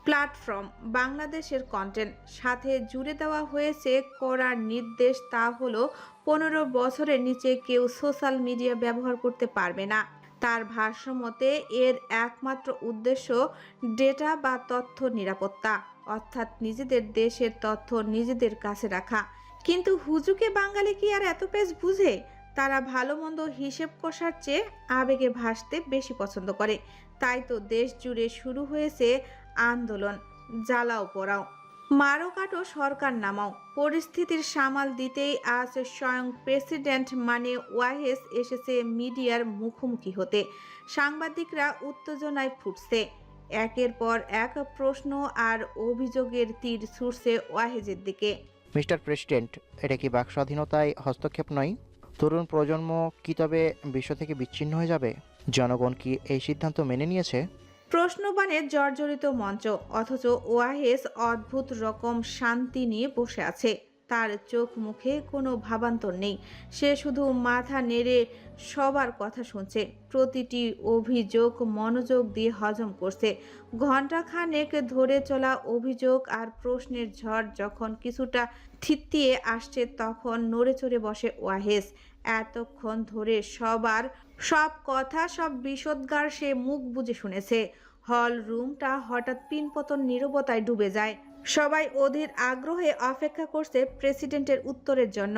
প্ল্যাটফর্ম বাংলাদেশের কন্টেন্ট। সাথে জুড়ে দেওয়া হয়েছে কড়া নির্দেশ, তা হলো 15 বছরের নিচে কেউ সোশ্যাল মিডিয়া ব্যবহার করতে পারবে না। তার ভাষ্যমতে এর একমাত্র উদ্দেশ্য ডেটা বা তথ্য নিরাপত্তা, অর্থাৎ নিজেদের দেশের তথ্য নিজেদের কাছে রাখা। কিন্তু হুজুকে বাঙালি কি আর এত পেজ বুঝে? তারা ভালো মন্দ হিসেব কষার চেয়ে আবেগে ভাসতে বেশি পছন্দ করে। তাই তো দেশ জুড়ে শুরু হয়েছে আন্দোলন, জ্বালাও পোড়াও, মারো কাটো, সরকার নামাও। পরিস্থিতির সামাল দিতেই আজ স্বয়ং প্রেসিডেন্ট মানে ওয়াহেস এসেছে মিডিয়ার মুখোমুখি হতে। সাংবাদিকরা উত্তেজনায় ফুটছে। একের পর এক প্রশ্ন আর অভিযোগের তীর ছুটছে ওয়াহেজের দিকে। মিস্টার প্রেসিডেন্ট, এটা কি বাক স্বাধীনতায় হস্তক্ষেপ নয়? তরুণ প্রজন্ম কি তবে বিশ্ব থেকে বিচ্ছিন্ন হয়ে যাবে? জনগণ কি এই সিদ্ধান্ত মেনে নিয়েছে? প্রশ্নবাণে জর্জরিত মঞ্চ, অথচ ওয়াহেস অদ্ভুত রকম শান্তি নিয়ে বসে আছে। তার চোখ মুখে কোনো ভাবান্তর নেই। সে শুধু মাথা নেড়ে সবার কথা শুনছে, প্রতিটি অভিযোগ মনোযোগ দিয়ে হজম করছে। ঘণ্টাখানেক ধরে চলা অভিযোগ আর প্রশ্নের ঝড় যখন কিছুটা থিতিয়ে আসছে, তখন নড়ে চড়ে বসে ওয়াহেস। এতক্ষণ ধরে সবার সব কথা, সব বিষোদ্গার সে মুখ বুজে শুনেছে। হল রুমটা হঠাৎ পিনপতন নীরবতায় ডুবে যায়। সবাই অধীর আগ্রহে অপেক্ষা করছে প্রেসিডেন্টের উত্তরের জন্য।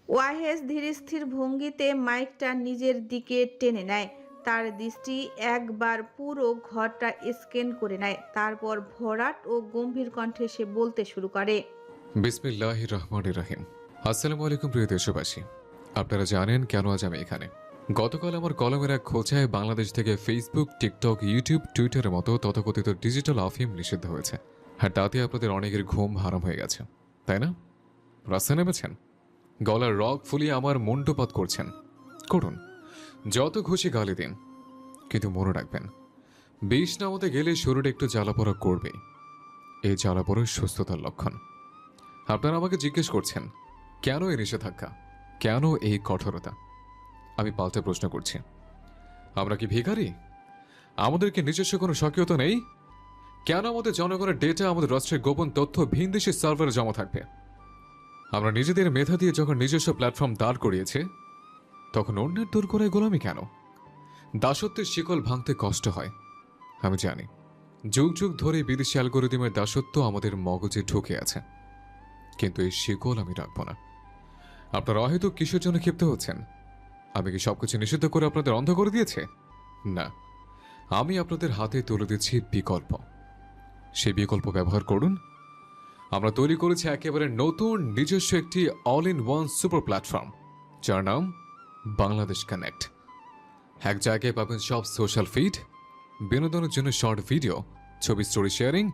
ওয়াহেস ধীরস্থির ভঙ্গিতে মাইকটা নিজের দিকে টেনে নেয়। তার দৃষ্টি একবার পুরো ঘরটা স্ক্যান করে নেয়, তারপর ভরাট ও গম্ভীর কণ্ঠে সে বলতে শুরু করে। বিসমিল্লাহির রহমানির রহিম। আসসালামু আলাইকুম প্রিয় দেশবাসী। আপনারা জানেন কেন আজ আমি এখানে। গতকাল আমার কলমের এক খোঁচায় বাংলাদেশ থেকে ফেসবুক, টিকটক, ইউটিউব, টুইটারের মতো তথাকথিত ডিজিটাল আফিম নিষিদ্ধ হয়েছে। আর তাতে আপনাদের অনেকের ঘুম হারাম হয়ে গেছে, তাই না? রাস্তায় নেমেছেন, গলার রগ ফুলিয়ে আমার মুন্ডপাত করছেন। করুন, যত খুশি গালি দিন, কিন্তু মনে রাখবেন, বিষ নামতে গেলে শরীরে একটু জ্বালাপোড়া করবেই। এই জ্বালাপোড়া সুস্থতার লক্ষণ। আপনারা আমাকে জিজ্ঞেস করছেন কেন এই নিষেধাজ্ঞা, কেন এই কঠোরতা। আমি পাল্টে প্রশ্ন করছি, আমরা কি ভিখারি? আমাদের কি নিজস্ব কোনো স্বকীয়তা নেই? কেন আমাদের জনগণের ডেটা, আমাদের রাষ্ট্রের গোপন তথ্য ভিনদেশি সার্ভারে জমা থাকবে? আমরা নিজেদের মেধা দিয়ে যখন নিজস্ব প্ল্যাটফর্ম দাঁড় করিয়েছে, তখন অন্যের দূর করে গোলামি কেন? দাসত্বের শিকল ভাঙতে কষ্ট হয়, আমি জানি। যুগ যুগ ধরে বিদেশি অ্যালগোরিদমের দাসত্ব আমাদের মগজে ঢুকে আছে, কিন্তু এই শিকল আমি রাখবো না। আপনারা হয়তো কিসের জন্য ক্ষিপ্ত হচ্ছেন? আমি কি সবকিছু নিষিদ্ধ করে আপনাদের অন্ধ করে দিয়েছে? না, আমি আপনাদের হাতে তুলে দিচ্ছি বিকল্প। সেই বিকল্প ব্যবহার করুন। আমরা তৈরি করেছি একেবারে নতুন নিজস্ব একটি all in one super platform, যার নাম বাংলাদেশ কানেক্ট। এক জায়গায় পাবেন সব সোশ্যাল ফিড, বিনোদনের জন্য শর্ট ভিডিও, ছবি স্টোরি শেয়ারিং,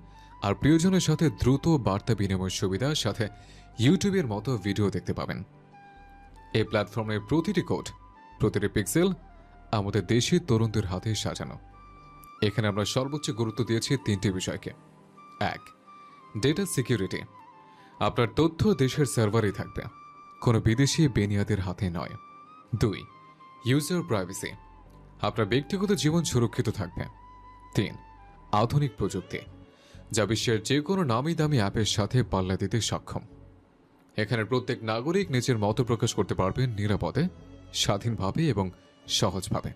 আর প্রিয়জনের সাথে দ্রুত বার্তা বিনিময়ের সুবিধা, সাথে ইউটিউবের মতো ভিডিও দেখতে পাবেন। এই প্ল্যাটফর্মের প্রতিটি কোড, প্রতিটি পিক্সেল আমাদের দেশি তরুণদের হাতে সাজানো। এখানে আমরা সর্বোচ্চ গুরুত্ব দিয়েছি তিনটি বিষয়কে। 1. Data security. আপনার তথ্য দেশের সার্ভারেই থাকবে, কোনো বিদেশি বেনিয়াদের হাতে নয়। 2. User privacy. আপনার ব্যক্তিগত জীবন সুরক্ষিত থাকবে। 3. আধুনিক প্রযুক্তি, যা বিশ্বের যে কোনো নামি দামি অ্যাপের সাথে পাল্লা দিতে সক্ষম। এখানে প্রত্যেক নাগরিক নিজের মত প্রকাশ করতে পারবেন নিরাপদে, স্বাধীনভাবে এবং সহজভাবে।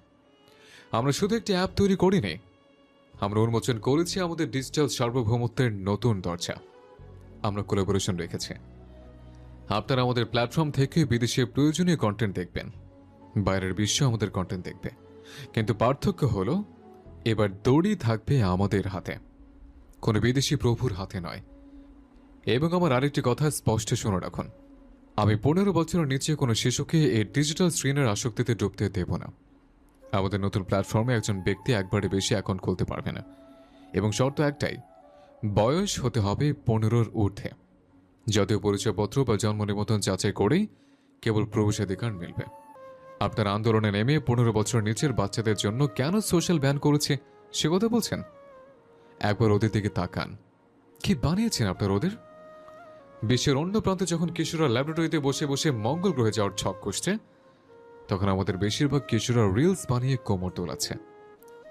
আমরা শুধু একটি অ্যাপ তৈরি করিনি, আমরা উন্মোচন করেছি আমাদের ডিজিটাল সার্বভৌমত্বের নতুন দরজা। আমরা কোলাবোরেশন রেখেছি। আপনারা আমাদের প্ল্যাটফর্ম থেকে বিদেশের প্রয়োজনীয় কন্টেন্ট দেখবেন, বাইরের বিশ্ব আমাদের কন্টেন্ট দেখবে, কিন্তু পার্থক্য হলো এবার দড়ি থাকবে আমাদের হাতে, কোনো বিদেশি প্রভুর হাতে নয়। এবং আমার আরেকটি কথা স্পষ্ট শুনে রাখুন, আমি 15 বছরের নিচে কোনো শিশুকে এই ডিজিটাল স্ক্রিনের আসক্তিতে ডুবতে দেব না। আমাদের নতুন প্ল্যাটফর্মে একজন ব্যক্তি একবারে বেশি অ্যাকাউন্ট খুলতে পারবে না, এবং শর্ত একটাই, বয়স হতে হবে 15-র ঊর্ধ্বে। জাতীয় পরিচয়পত্র বা জন্ম নিবন্ধন যাচাই করেই কেবল প্রবেশাধিকার মিলবে। আপনার আন্দোলনে নেমে 15 বছরের নিচের বাচ্চাদের জন্য কেন সোশ্যাল ব্যান করেছে সে কথা বলছেন? একবার ওদের দিকে তাকান, কি বানিয়েছেন আপনার ওদের? বিশ্বের অন্য প্রান্তে যখন কিশোররা ল্যাবরেটরিতে বসে বসে মঙ্গল গ্রহে যাওয়ার ছক কষছে, তখন আমাদের বেশিরভাগ কিশোররা রিলস বানিয়ে কোমর দোলাচ্ছে।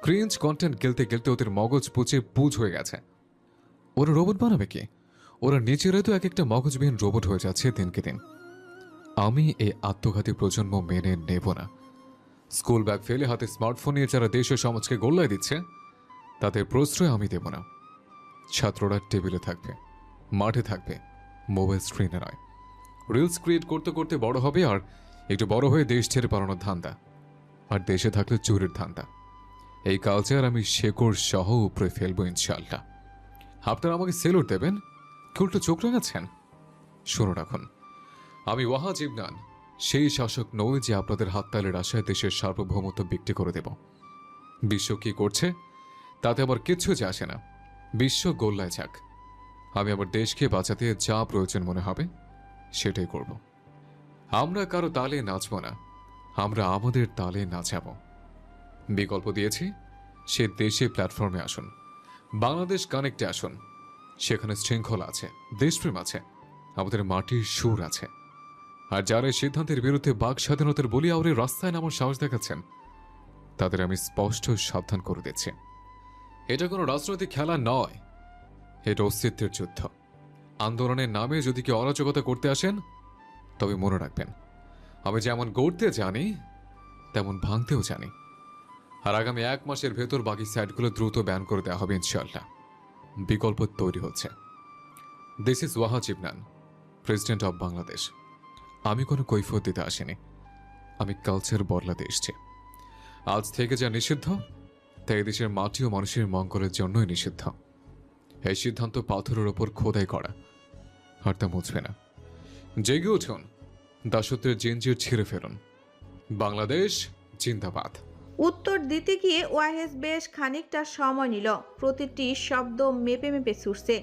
ক্রিঞ্জ কন্টেন্ট গেলতে গেলতে ওদের মগজ পুচে পুজ হয়ে গেছে। ওরা রোবট বানাবে কি? ওরা নিজেরাই তো এক একটা মগজবিহীন রোবট হয়ে যাচ্ছে দিনকে দিন। আমি এই আত্মঘাতী প্রজন্ম মেনে নেব না। স্কুল ব্যাগ ফেলে হাতে স্মার্টফোন নিয়ে যারা দেশ ও সমাজকে গোল্লায় দিচ্ছে, তাদের প্রশ্রয় আমি দেব না। ছাত্ররা টেবিলে থাকবে, মাঠে থাকবে, মোবাইল স্ক্রিনে নয়। রিলস ক্রিয়েট করতে করতে বড় হবে, আর একটু বড় হয়ে দেশ ছেড়ে পালানোর ধান্দা, আর দেশে থাকলে চুরির ধান্দা। এই কালচার আমি শেকড় সহ উপরে ফেলবো ইনশাল্লাহ। আপনারা আমাকে সেলুট দেবেন, কি উল্টো চোখ রাঙাচ্ছেন? শুনুন, রাখুন, আমি ওয়াহাজ ইবনান সেই শাসক নই যে আপনাদের হাততালের আশায় দেশের সার্বভৌমত্ব বিক্রি করে দেব। বিশ্ব কি করছে তাতে আমার কিচ্ছু যায় আসে না। বিশ্ব গোল্লায় যাক, আমি আমার দেশকে বাঁচাতে যা প্রয়োজন মনে হবে সেটাই করব। আমরা কারো তালে নাচব না, আমরা আমাদের তালে নাচাবো। বিকল্প দিয়েছি, সে দেশে প্ল্যাটফর্মে আসুন, বাংলাদেশ কানেক্টে আসুন। সেখানে শৃঙ্খলা আছে, দেশপ্রেম আছে, আমাদের মাটির সুর আছে। আর যারা এই সিদ্ধান্তের বিরুদ্ধে বাক স্বাধীনতার বলি আউরে রাস্তায় নামার সাহস দেখাচ্ছেন, তাদের আমি স্পষ্ট সাবধান করে দিচ্ছি, এটা কোনো রাজনৈতিক খেলা নয়, এটা অস্তিত্বের যুদ্ধ। আন্দোলনের নামে যদি কেউ অরাজকতা করতে আসেন, তবে মনে রাখবেন, আমি যেমন গড়তে জানি তেমন ভাঙতেও জানি। আর আগামী 1 মাসের ভেতর বাকি সাইটগুলো দ্রুত ব্যান করে দেওয়া হবে ইনশাআল্লাহ। বিকল্প তৈরি হচ্ছে। This is Wahab Ibnan, president of Bangladesh. আমি কোনো কৈফিয়ত দিতে আসিনি, আমি কালচার বদলাতে এসেছি। আজ থেকে যা নিষিদ্ধ তা এই দেশের মাটি ও মানুষের মঙ্গলের জন্যই নিষিদ্ধ। এই সিদ্ধান্ত পাথরের ওপর খোদাই করা, আর তা মুছবে না। জেগে উঠুন, দাসত্বের জিঞ্জির ছিঁড়ে ফেলুন। বাংলাদেশ জিন্দাবাদ। উত্তর দিতে গিয়ে ওয়াহেস বেশ খানিকটা সময় নিল। প্রতিটি শব্দ মেপে মেপে ছুটছে।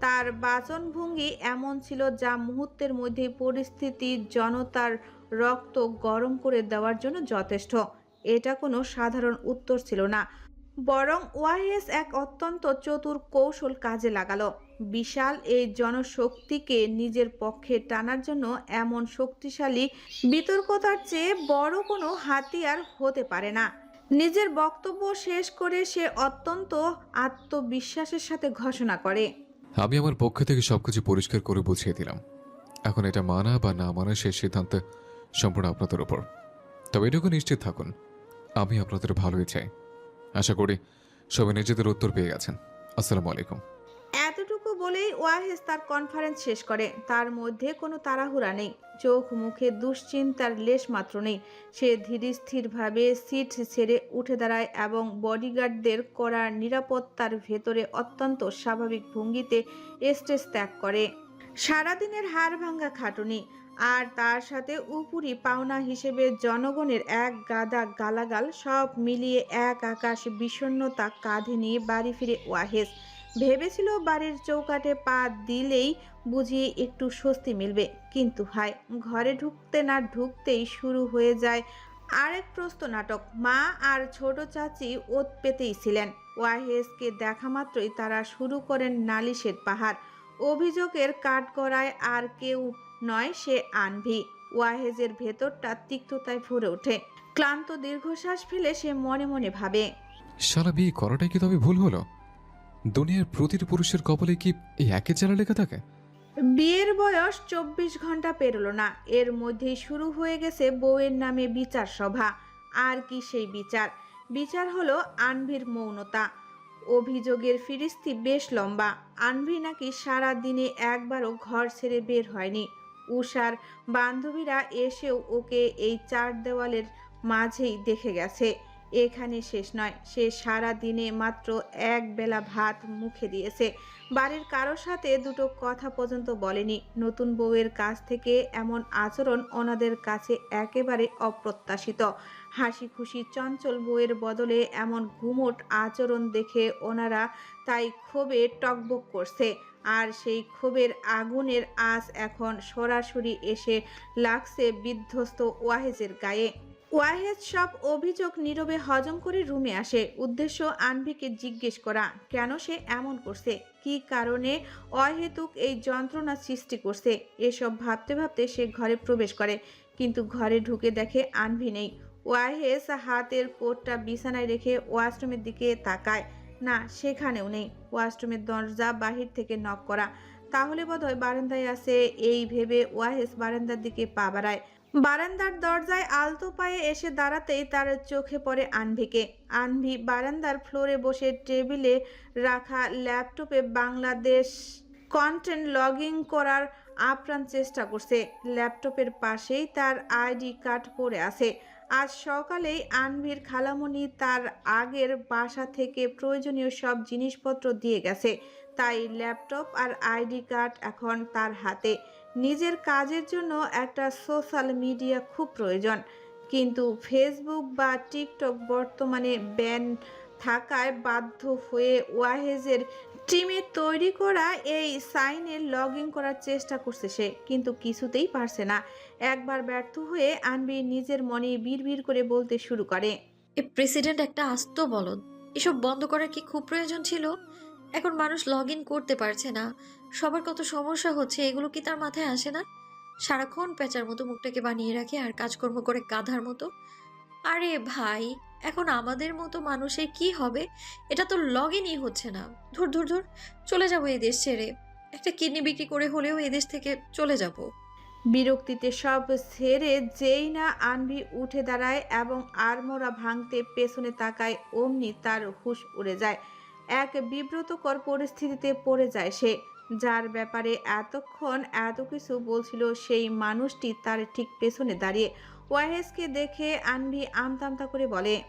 তার বাচনভঙ্গি এমন ছিল যা মুহূর্তের মধ্যে পরিস্থিতি জনতার রক্ত গরম করে দেওয়ার জন্য যথেষ্ট। এটা কোনো সাধারণ উত্তর ছিল না, বরং ওয়াহেস এক অত্যন্ত চতুর কৌশল কাজে লাগালো। বিশাল এই জনশক্তিকে নিজের পক্ষে টানার জন্য এমন শক্তিশালী বিতর্কতার চেয়ে বড় কোনো হাতিয়ার হতে পারে না। নিজের বক্তব্য শেষ করে সে অত্যন্ত আত্মবিশ্বাসের সাথে ঘোষণা করে, আমি আমার পক্ষ থেকে সবকিছু পরিষ্কার করে বুঝিয়ে দিলাম। এখন এটা মানা বা না মানা সেই সিদ্ধান্ত সম্পূর্ণ আপনাদের উপর। তবে এটুকু নিশ্চিত থাকুন, আমি আপনাদের ভালোই চাই। আশা করি সবাই নিজেদের উত্তর পেয়ে গেছেন। আসসালামু আলাইকুম। এতটুকু বলেই ওয়াহেস তার কনফারেন্স শেষ করে। তার মধ্যে কোনো তাড়াহুড়া নেই, চোখ মুখে দুশ্চিন্তার লেশ মাত্র নেই। সে ধীরস্থিরভাবে সিট ছেড়ে উঠে দাঁড়ায় এবং বডিগার্ডদের কড়া নিরাপত্তার ভেতরে অত্যন্ত স্বাভাবিক ভঙ্গিতে স্টেজ ত্যাগ করে। সারাদিনের হাড় ভাঙ্গা খাটুনি আর তার সাথে উপরি পাওনা হিসেবে জনগণের এক গাদা গালাগাল, সব মিলিয়ে এক আকাশ বিষণ্ণতা কাঁধে নিয়ে বাড়ি ফিরে ওয়াহেস। ভেবেছিল বাড়ির চৌকাঠে পা দিলেই বুঝিয়ে একটু স্বস্তি মিলবে, কিন্তু হায়, ঘরে ঢুকতে না ঢুকতেই শুরু হয়ে যায় আরেক প্রস্ত নাটক। মা আর ছোট চাচি ওত পেতেই ছিলেন। ওয়াহেসকে দেখা মাত্রই তারা শুরু করেন নালিশের পাহাড়। অভিযোগের কাঠগড়ায় আর কেউ নয়, সে আনভি। ওয়াহেজের ভেতরটা তিক্ততায় ভরে ওঠে। ক্লান্ত দীর্ঘশ্বাস ফেলে সে মনে মনে ভাবে, শালা বিয়ে করাটাই কি তবে ভুল হলো? দুনিয়ার প্রতিটি পুরুষের কপালে কি এই একই চালা লেখা থাকে? বিয়ের বয়স 24 ঘন্টা পেরোলো না, এর মধ্যেই শুরু হয়ে গেছে বউয়ের নামে বিচার সভা। আর কি সেই বিচার? বিচার হলো আনভির মৌনতা। অভিযোগের ফিরিস্তি বেশ লম্বা। আনভি নাকি সারা দিনে একবারও ঘর ছেড়ে বের হয়নি। উষার বান্ধবীরা এসেও ওকে এই 4 দেওয়ালের মাঝেই দেখে গেছে। এখানে শেষ নয়, সে সারা দিনে মাত্র এক বেলা ভাত মুখে দিয়েছে। বাড়ির কারোর সাথে দুটো কথা পর্যন্ত বলেনি। নতুন বউয়ের কাছ থেকে এমন আচরণ ওনাদের কাছে একেবারে অপ্রত্যাশিত। হাসি খুশি চঞ্চল বউয়ের বদলে এমন গুমোট আচরণ দেখে ওনারা তাই ক্ষোভে টকবক করছে। আর সেই ক্ষোভের আগুনের আঁচ এখন সরাসরি এসে লাগছে বিধ্বস্ত ওয়াহেজের গায়ে। ওয়াহেদ সব অভিযোগ নীরবে হজম করে রুমে আসে। উদ্দেশ্য আনভিকে জিজ্ঞেস করা, কেন সে এমন করছে, কি কারণে অহেতুক এই যন্ত্রণা সৃষ্টি করছে। এসব ভাবতে ভাবতে সে ঘরে প্রবেশ করে, কিন্তু ঘরে ঢুকে দেখে আনভি নেই। ওয়াহেদ হাতের কোটটা বিছানায় রেখে ওয়াশরুমের দিকে তাকায়, না, সেখানেও নেই। ওয়াশরুমের দরজা বাহির থেকে নক করা, তাহলে বোধহয় বারান্দায় আছে। এই ভেবে ওয়াহেদ বারান্দার দিকে পা বাড়ায়। বারান্দার দরজায় আলতো পায়ে এসে দাঁড়াতেই তার চোখে পড়ে আনভিকে। আনভি বারান্দার ফ্লোরে বসে টেবিলে রাখা ল্যাপটপে বাংলাদেশ কন্টেন্ট লগইন করার আপ্রাণ চেষ্টা করছে। ল্যাপটপের পাশেই তার আইডি কার্ড পড়ে আছে। আজ সকালেই আনভির খালামণি তার আগের বাসা থেকে প্রয়োজনীয় সব জিনিসপত্র দিয়ে গেছে, তাই ল্যাপটপ আর আইডি কার্ড এখন তার হাতে। নিজের কাজের জন্য একটা সোশ্যাল মিডিয়া খুব প্রয়োজন, কিন্তু ফেসবুক বা টিকটক বর্তমানে ব্যান থাকায় বাধ্য হয়ে ওয়াহেজের টিমে তৈরি করা এই সাইনে লগ ইন করার চেষ্টা করছে সে, কিন্তু কিছুতেই পারছে না। একবার ব্যর্থ হয়ে আনবি নিজের মনে বিড়বিড় করে বলতে শুরু করে, এ প্রেসিডেন্ট একটা আস্ত বলদ। এসব বন্ধ করার কি খুব প্রয়োজন ছিল? এখন মানুষ লগ ইন করতে পারছে না, সবার কত সমস্যা হচ্ছে, এগুলো কি তার মাথায় আসে না? সারাক্ষণ পেঁচার মতো মুখটাকে বানিয়ে রাখে আর কাজকর্ম করে গাধার মতো। আরে ভাই, এখন আমাদের মতো মানুষের কি হবে? এটা তো লগ ইনই হচ্ছে না। ধুর ধুর ধুর, চলে যাবো এই দেশ ছেড়ে। একটা কিডনি বিক্রি করে হলেও এই দেশ থেকে চলে যাব। বিরক্তিতে সব ছেড়ে যেই না আনভি উঠে দাঁড়ায় এবং আড়মোড়া ভাঙতে পেছনে তাকায়, অমনি তার হুঁশ উড়ে যায়। এক বিব্রতকর পরিস্থিতিতে পড়ে যায় সে। যার ব্যাপারে এতক্ষণ এত কিছু বলছিল সেই মানুষটি তার ঠিক পেছনে দাঁড়িয়ে। ওয়াহেসকে দেখে আনভি আমতা আমতা করে বলে,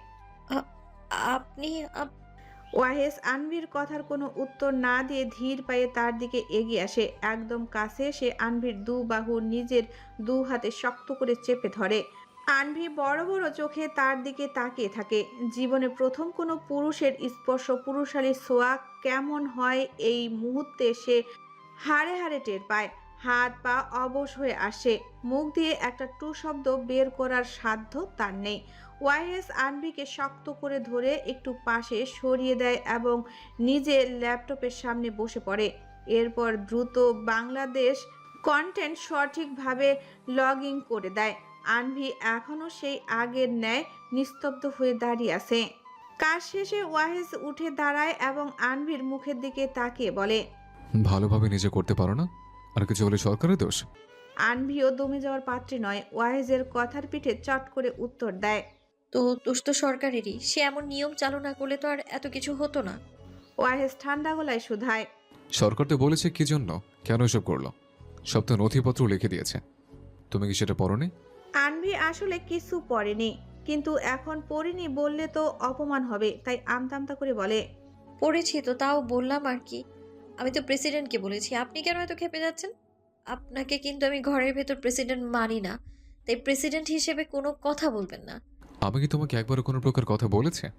আ- আপনি আপ- ওয়াহেস আনভির কথার কোনো উত্তর না দিয়ে ধীর পায়ে তার দিকে এগিয়ে আসে। একদম কাছে সে আনভির দু বাহু নিজের দু হাতে শক্ত করে চেপে ধরে। আনভি বড় বড় চোখে তার দিকে তাকিয়ে থাকে। জীবনে প্রথম কোনো পুরুষের স্পর্শ, পুরুষালী ছোঁয়া কেমন হয় এই মুহূর্তে সে হাড়ে হাড়ে টের পায়। হাত পা অবশ হয়ে আসে, মুখ দিয়ে একটা টু শব্দ বের করার সাধ্য তার নেই। ওয়াইএস আনভিকে শক্ত করে ধরে একটু পাশে সরিয়ে দেয় এবং নিজে ল্যাপটপের সামনে বসে পড়ে। এরপর দ্রুত বাংলাদেশ কন্টেন্ট সঠিকভাবে লগ ইন করে দেয়। আনভি এখনও সেই আগের ন্যায় নিস্তব্ধ হয়ে দাঁড়িয়ে আছে। কাজ শেষে ওয়াহেস উঠে দাঁড়ায় এবং আনভির মুখের দিকে তাকিয়ে বলে, ভালোভাবে নিজে করতে পারো না, আর কিছু হলে সরকারের দোষ। আনভিও দমে যাওয়ার পাত্রী নয়। ওয়াহেজের কথার পিঠে চট করে উত্তর দেয়, তো দোষ তো সরকারেরই। সে এমন নিয়ম চালু না করলে তো আর এত কিছু হতো না। ওয়াহেজ ঠান্ডা গলায় শুধায়, সরকার তো বলেছে কি জন্য, কেন এসব করলো, সব তো নথিপত্র লিখে দিয়েছে। তুমি কি সেটা পড়োনি? আনভি আসলে কিছু পড়েনি, কিন্তু এখন পড়িনি বললে তো অপমান হবে, তাই আমতা আমতা করে বলে, পড়েছি তো, তাও বললাম আর কি। আমি তো প্রেসিডেন্টকে বলেছি। আপনি কেন এত ক্ষেপে যাচ্ছেন? আপনাকে কিন্তু আমি ঘরের ভেতর প্রেসিডেন্ট মানি না, তাই প্রেসিডেন্ট হিসেবে কোনো কথা বলবেন না। আমি কি তোমাকে একবারও কোনো প্রকার কথা বলেছে?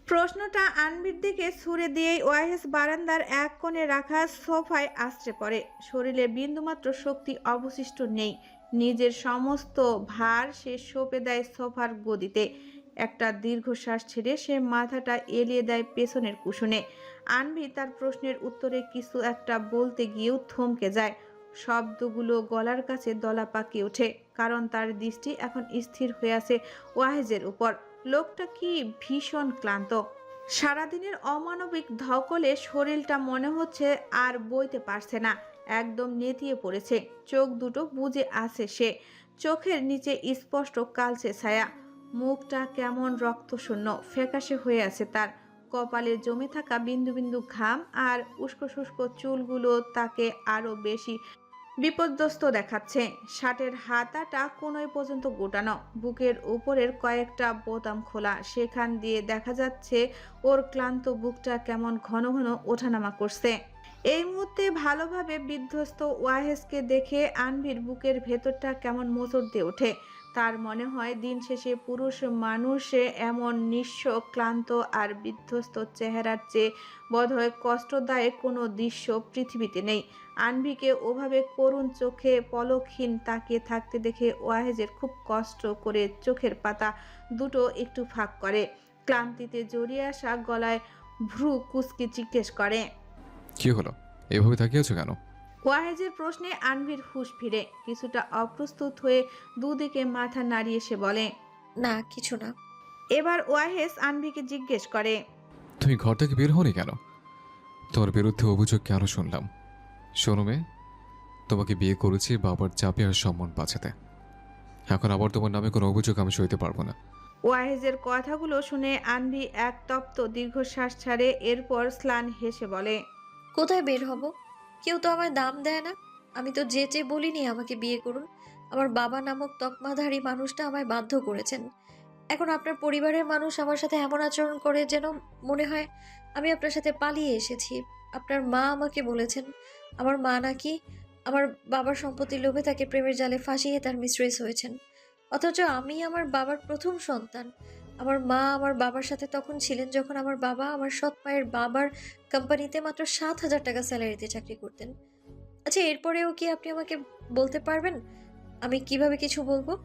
প্রশ্নটা আনভির দিকে ছুড়ে দিয়েই ওয়াহেস বারান্দার এক কোণে রাখা সোফায় আছড়ে পড়ে। শরীরে বিন্দুমাত্র শক্তি অবশিষ্ট নেই। নিজের সমস্ত ভার সে সঁপে দেয় সোফার গদিতে। একটা দীর্ঘশ্বাস ছেড়ে সে মাথাটা এলিয়ে দেয় পেছনের কুশনে। আনভি তার প্রশ্নের উত্তরে কিছু একটা বলতে গিয়েও থমকে যায়। শব্দগুলো গলার কাছে দলা পাকিয়ে ওঠে, কারণ তার দৃষ্টি এখন স্থির হয়ে আছে ওয়াহেজের উপর। লোকটা কি ভীষণ ক্লান্ত। সারাদিনের অমানবিক ধকলে শরীরটা মনে হচ্ছে আর বইতে পারছে না, একদম নেতিয়ে পড়েছে। চোখ দুটো বুজে আছে সে, চোখের নিচে স্পষ্ট কালচে ছায়া। মুখটা কেমন রক্তশূন্য ফ্যাকাশে হয়ে আছে তার। কপালে জমে থাকা বিন্দু বিন্দু ঘাম আর উস্কো শুষ্ক চুলগুলো তাকে আরো বেশি বিপর্যস্ত দেখাচ্ছে। শার্টের হাতাটা কোনোই পর্যন্ত গোটানো, বুকের উপরের কয়েকটা বোতাম খোলা, সেখান দিয়ে দেখা যাচ্ছে ওর ক্লান্ত বুকটা কেমন ঘন ঘন ওঠানামা করছে। এই মুহূর্তে ভালোভাবে বিধ্বস্ত ওয়াহেসকে দেখে আনভির বুকের ভেতরটা কেমন মোচড় দিয়ে ওঠে। তার মনে হয় দিন শেষে পুরুষ মানুষে এমন নিঃস্ব, ক্লান্ত আর বিধ্বস্ত চেহারার চেয়ে বোধহয় কষ্টদায়ক কোনো দৃশ্য পৃথিবীতে নেই। আনভিকে ওভাবে করুণ চোখে পলকহীন তাকিয়ে থাকতে দেখে ওয়াহেজের খুব কষ্ট করে চোখের পাতা দুটো একটু ফাঁক করে। ক্লান্তিতে জড়িয়ে আসা গলায় ভ্রু কুঁচকে জিজ্ঞেস করে, কি হলো, এভাবে তাকিয়ে আছো কেন? ওয়াহেজের প্রশ্নে আনভির হুঁশ ফিরে। কিছুটা অপ্রস্তুত হয়ে দুদিকে মাথা নাড়িয়ে সে বলে, না, কিছু না। এবার ওয়াহেজ আনভিকে জিজ্ঞেস করে, তুমি ঘর থেকে বের হওনি কেন? তোমার বিরুদ্ধে অভিযোগ কেন শুনলাম? শোনো মেয়ে, তোমাকে বিয়ে করেছি বাবার চাপে আর সম্মান বাঁচাতে। এখন আবার তোমার নামে কোনো অভিযোগ আমি সইতে পারবো না। ওয়াহেজের কথাগুলো শুনে আনভি এক তপ্ত দীর্ঘশ্বাস ছাড়ে, এরপর স্লান হেসে বলে, কোথায় বের হব? কেউ তো আমায় দাম দেয় না। আমি তো যেচে বলিনি আমাকে বিয়ে করুন। আমার বাবা নামক তকমাধারী মানুষটা আমায় বাধ্য করেছেন। এখন আপনার পরিবারের মানুষ আমার সাথে এমন আচরণ করে যেন মনে হয় আমি আপনার সাথে পালিয়ে এসেছি। আপনার মা আমাকে বলেছেন আমার মা নাকি আমার বাবার সম্পত্তির লোভে তাকে প্রেমের জালে ফাঁসিয়ে তার মিস্ট্রেস হয়েছেন। অথচ আমি আমার বাবার প্রথম সন্তান। আমার মা আমার বাবার সাথে তখন ছিলেন যখন আমার বাবা আমার সৎ মায়ের বাবার কোম্পানিতে মাত্র 7,000 টাকা স্যালারিতে চাকরি করতেন। আচ্ছা, এরপরেও কি আপনি আমাকে বলতে পারবেন আমি কিভাবে কিছু বলবো?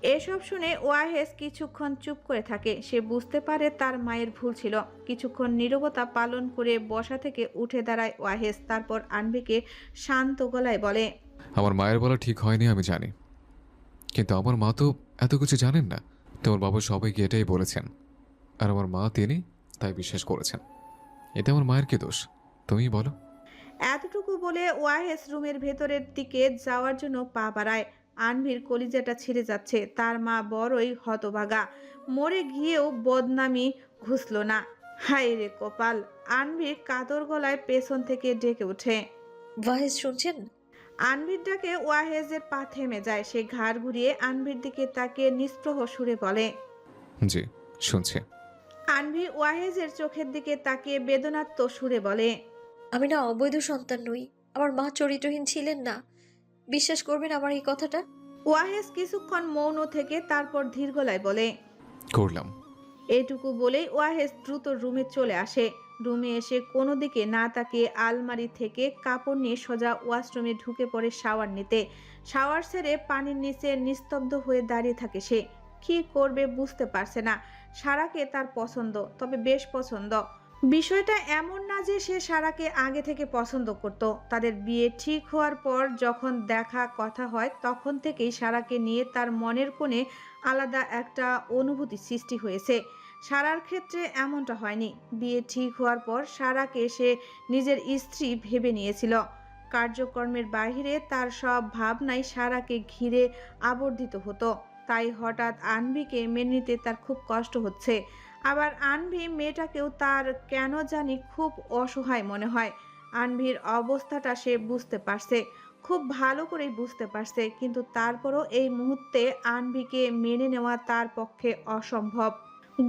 এসব শুনে ওয়াহেস কিছুক্ষণ চুপ করে থাকে। সে বুঝতে পারে তার মায়ের ভুল ছিল। কিছুক্ষণ নীরবতা পালন করে বসা থেকে উঠে দাঁড়ায় ওয়াহেস। তারপর আনভিকে শান্ত গলায় বলে, আমার মায়ের বলা ঠিক হয়নি আমি জানি, কিন্তু আমার মা তো এত কিছু জানেন না। তোমার বাবা সবাইকে এটাই বলেছেন, আর আমার মা তিনি তাই বিশ্বাস করেছেন। এটা আমার মায়ের কি দোষ, তুমিই বলো। এতটুকু বলে ওয়াহেস রুমের ভেতরের দিকে যাওয়ার জন্য পা বাড়ায়। আনভির কলিজাটা ছিঁড়ে যাচ্ছে। তার মা বড়ই হতভাগা, মরে গিয়েও বদনামি ঘুষল না। হায় রে কপাল! আনভির কাতর গলায় পেছন থেকে ডেকে ওঠে। ভয়েস শুনছেন? আনভির ডাকে ওয়াহেজের পা থেমে যায়। সে ঘাড় ঘুরিয়ে আনভির দিকে তাকিয়ে নিস্পৃহ সুরে বলে। জি, শুনছি। আনভি ওয়াহেজের চোখের দিকে তাকিয়ে বেদনার্ত সুরে বলে। আমি না অবৈধ সন্তান নই। আমার মা চরিত্রহীন ছিলেন না। বিশ্বাস করবেন আমার এই কথাটা? ওয়াহেজ কিছুক্ষণ মৌন থেকে তারপর ধীর গলায় বলে। করলাম। এটুকু বলেই ওয়াহেজ দ্রুত রুমে চলে আসে। রুমে এসে কোনো দিকে না তাকিয়ে আলমারি থেকে কাপড় নিয়ে সোজা ওয়াশরুমে ঢুকে পড়ে শাওয়ার নিতে। শাওয়ার সেরে পানির নিচে নিস্তব্ধ হয়ে দাঁড়িয়ে থাকে সে। কি করবে বুঝতে পারছে না। সারাকে তার পছন্দ, তবে বেশ পছন্দ। বিষয়টা এমন না যে সে সারাকে আগে থেকে পছন্দ করত। তাদের বিয়ে ঠিক হওয়ার পর যখন দেখা কথা হয় তখন থেকেই সারাকে নিয়ে তার মনের কোণে আলাদা একটা অনুভূতি সৃষ্টি হয়েছে। সারার ক্ষেত্রে এমনটা হয়নি। বিয়ে ঠিক হওয়ার পর সারাকে সে নিজের স্ত্রী ভেবে নিয়েছিল। কার্যক্রমের বাইরে তার সব ভাবনাই সারাকে ঘিরে আবর্তিত হতো। তাই হঠাৎ আনভিকে মেনে নিতে তার খুব কষ্ট হচ্ছে। আবার আনভি মেয়েটাকেও তার কেন জানি খুব অসহায় মনে হয়। আনভির অবস্থাটা সে বুঝতে পারছে, খুব ভালো করেই বুঝতে পারছে, কিন্তু তারপরও এই মুহূর্তে আনভিকে মেনে নেওয়া তার পক্ষে অসম্ভব।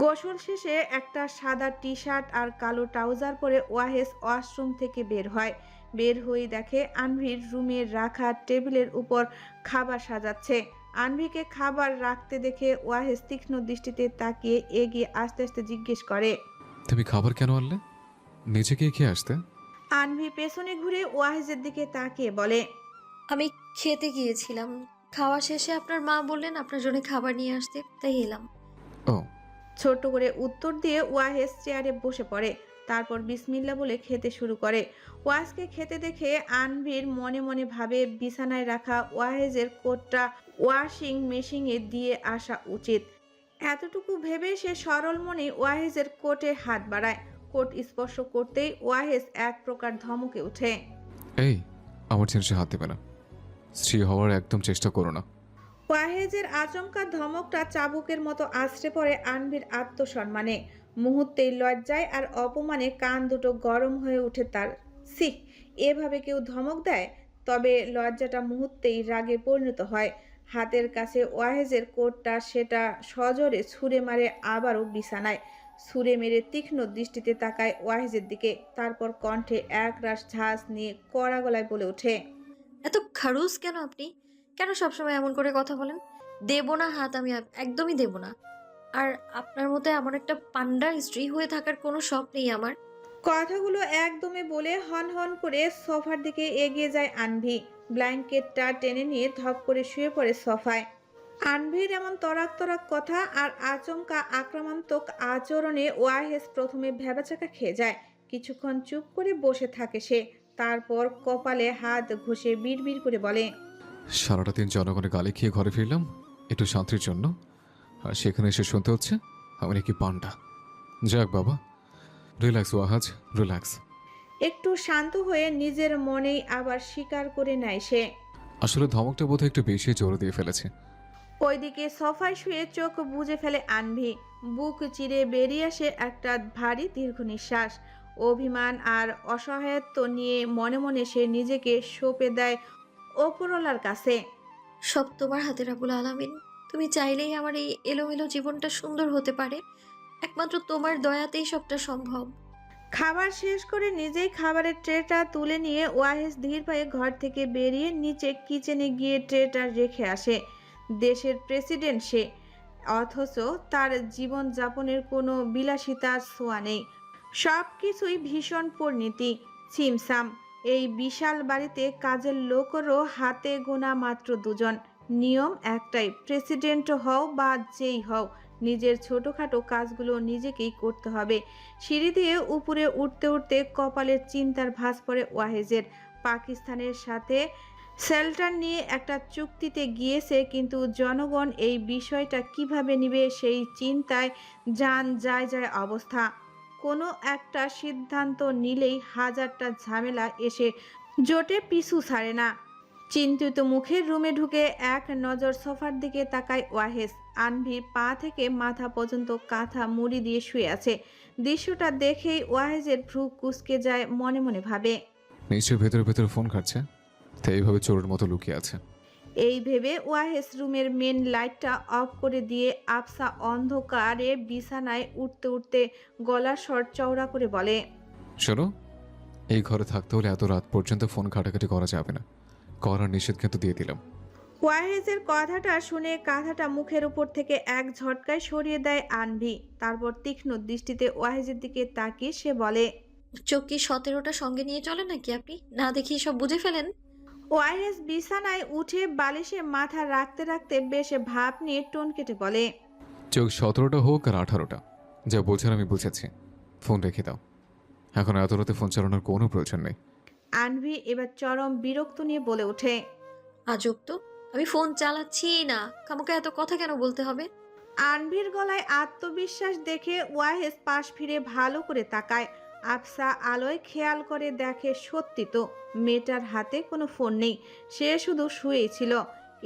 গোসল শেষে একটা সাদা টি শার্ট আর কালো ট্রাউজার পরে ওয়াহেজ ওয়াশরুম থেকে বের হয়। বের হয়ে দেখে আনভির রুমে রাখা টেবিলের উপর খাবার সাজাচ্ছে। আনভিকে খাবার রাখতে দেখে ওয়াহেজ তীক্ষ্ণ দৃষ্টিতে তাকিয়ে এগিয়ে আস্তে আস্তে জিজ্ঞেস করে। তুমি খাবার কেন আনলে? নিচে গিয়ে খেয়ে আসতে। আনভি পেছনে ঘুরে ওয়াহেজের দিকে তাকিয়ে বলে। আমি খেতে গিয়েছিলাম। খাওয়া শেষে আপনার মা বললেন আপনার জন্য খাবার নিয়ে আসতে, তাই এলাম। ও, ছোট্ট করে উত্তর দিয়ে ওয়াহেজ চেয়ারে বসে পড়ে। তারপর বিসমিল্লা বলে খেতে শুরু করে। ওয়াজকে খেতে দেখে আনভির মনে মনে ভাবে বিছানায় রাখা ওয়াহেজের কোটটা ওয়াশিং মেশিনে দিয়ে আসা উচিত। এতটুকু ভেবে সে সরল মনে ওয়াহেজের কোটে হাত বাড়ায়। কোট স্পর্শ করতেই ওয়াহেজ এক প্রকার ধমকে ওঠে। এই, আমার জিনিসে হাত দেবে না। স্ত্রী হওয়ার একদম চেষ্টা করো না। ওয়াহেজের আচমকা ধমকটা চাবুকের মতো আছড়ে পড়ে আনভির আত্মসম্মানে। মুহূর্তেই লজ্জায় আর অপমানে কান দুটো গরম হয়ে ওঠে তার। সি, এভাবে কেউ ধমক দেয়? তবে লজ্জাটা মুহূর্তেই রাগে পরিণত হয়। হাতের কাছে ওয়াহেজের কোটটা সেটা সজোরে ছুঁড়ে মারে আবারও বিছানায়। ছুঁড়ে মেরে তীক্ষ্ণ দৃষ্টিতে তাকায় ওয়াহেজের দিকে। তারপর কণ্ঠে এক রাশ ঝাঁজ নিয়ে কড়া গলায় বলে ওঠে। এত খারুস কেন আপনি? কেন সবসময় এমন করে কথা বলেন? দেব না হাত, আমি একদমই দেব না। আর আপনার মতো এমন একটা পান্ডার স্ত্রী হয়ে থাকার কোনো শখ নেই আমার। কথাগুলো একদমে বলে হন হন করে সোফার দিকে এগিয়ে যায় আনভি। ব্ল্যাঙ্কেটটা টেনে নিয়ে ধপ করে শুয়ে পড়ে সোফায়। আনভির এমন তরাক তরাক কথা আর আচমকা আক্রমণাত্মক আচরণে ওয়াহেজ প্রথমে ভ্যাবাচাকা খেয়ে যায়। কিছুক্ষণ চুপ করে বসে থাকে সে। তারপর কপালে হাত ঘষে বিড়বিড় করে বলে। সারাটা দিন জনগণের গালি খেয়ে ঘরে ফিরলাম একটু শান্তির জন্য, আর সেখানে এসে শুনতে হচ্ছে আমি নাকি পান্ডা। যাক বাবা, রিল্যাক্স ওয়াহাজ, রিল্যাক্স। একটু শান্ত হয়ে নিজের মনেই আবার স্বীকার করে নেয় সে। আসলে ধমকটা বোধহয় একটু বেশি জোরে দিয়ে ফেলেছে। ওইদিকে সোফায় শুয়ে চোখ বুজে ফেলে আনভি। বুক চিরে বেরিয়ে আসে একটা ভারী দীর্ঘ নিঃশ্বাস। অভিমান আর অসহায়ত্ব নিয়ে মনে মনে সে নিজেকে সঁপে দেয় ওপরওয়ালার কাছে। সব তোমার হাতে রাবুল আলামিন। তুমি চাইলেই আমার এই এলোমেলো জীবনটা সুন্দর হতে পারে। একমাত্র তোমার দয়াতেই সবটা সম্ভব। খাবার শেষ করে নিজেই খাবারের ট্রেটা তুলে নিয়ে ওয়াহেজ ধীর পায়ে ঘর থেকে বেরিয়ে নিচে কিচেনে গিয়ে ট্রেটা রেখে আসে। দেশের প্রেসিডেন্ট সে, অথচ তার জীবনযাপনের কোনো বিলাসিতার ছোঁয়া নেই। সব কিছুই ভীষণ পরিণতি, ছিমছাম। এই বিশাল বাড়িতে কাজের লোকেরও হাতে গোনা মাত্র দুজন। নিয়ম একটাই, প্রেসিডেন্ট হও বা যেই হও, নিজের ছোটোখাটো কাজগুলো নিজেকেই করতে হবে। সিঁড়ি দিয়ে উপরে উঠতে উঠতে কপালের চিন্তার ভাঁজ পড়ে ওয়াহেজের। পাকিস্তানের সাথে শেল্টার নিয়ে একটা চুক্তিতে গিয়েছে, কিন্তু জনগণ এই বিষয়টা কিভাবে নিবে সেই চিন্তায় যান যায় যায় অবস্থা। কোনো একটা সিদ্ধান্ত নিলেই হাজারটা ঝামেলা এসে জোটে পিছু ছাড়ে না। চিন্তিত মুখে রুমে ঢুকে এক নজর সোফার দিকে তাকায় ওয়াহেস। আনভির পা থেকে মাথা পর্যন্ত কাঁথা মুড়ি দিয়ে শুয়ে আছে। দৃশ্যটা দেখেই ওয়াহেজের ভ্রু কুঁচকে যায়, মনে মনে ভাবে নিশ্চয়ই ভেতরে ভেতরে ফোন ঘাটছে, তাই এইভাবে চোরের মতো লুকিয়ে আছে। এই ভেবে ওয়াহেস রুমের মেন লাইটটা অফ করে দিয়ে আবসা অন্ধকারে বিছানায় উঠতে উঠতে গলার স্বর চওড়া করে বলে, শোনো, এই ঘরে থাকতে হলে এত রাত পর্যন্ত ফোন ঘাটাঘাটি করা যাবে না। করার নিষেধ কিন্তু দিয়ে দিলাম। ওয়াহেজের কথাটা শুনে কাঁথাটা মুখের উপর থেকে এক ঝটকায় সরিয়ে দেয় আনভি। তারপর তীক্ষ্ণ দৃষ্টিতে ওয়াহেজের দিকে তাকিয়ে সে বলে, চোখ কি 17টা সঙ্গে নিয়ে চলে নাকি আপনি? না দেখি সব বুঝে ফেলেন। ওয়াহেজ বিছানায় উঠে বালিশে মাথা রাখতে রাখতে বেশ ভাব নিয়ে টোন কেটে বলে, চোখ 17টা হোক আর 18টা, যা বোঝার আমি বুঝেছি। ফোন রেখে দাও, এখন এত রাতে ফোন চালানোর কোনো প্রয়োজন নেই। আনভি এবার চরম বিরক্ত নিয়ে বলে ওঠে, আজব তো, আমি ফোন চালাচ্ছি না, খামোকা এত কথা কেন বলতে হবে? আনভির গলায় আত্মবিশ্বাস দেখে ওয়াহেজ পাশ ফিরে ভালো করে তাকায়। আবসা আলোয় খেয়াল করে দেখে সত্যি তো মেয়েটার হাতে কোনো ফোন নেই, সে শুধু শুয়েই ছিল।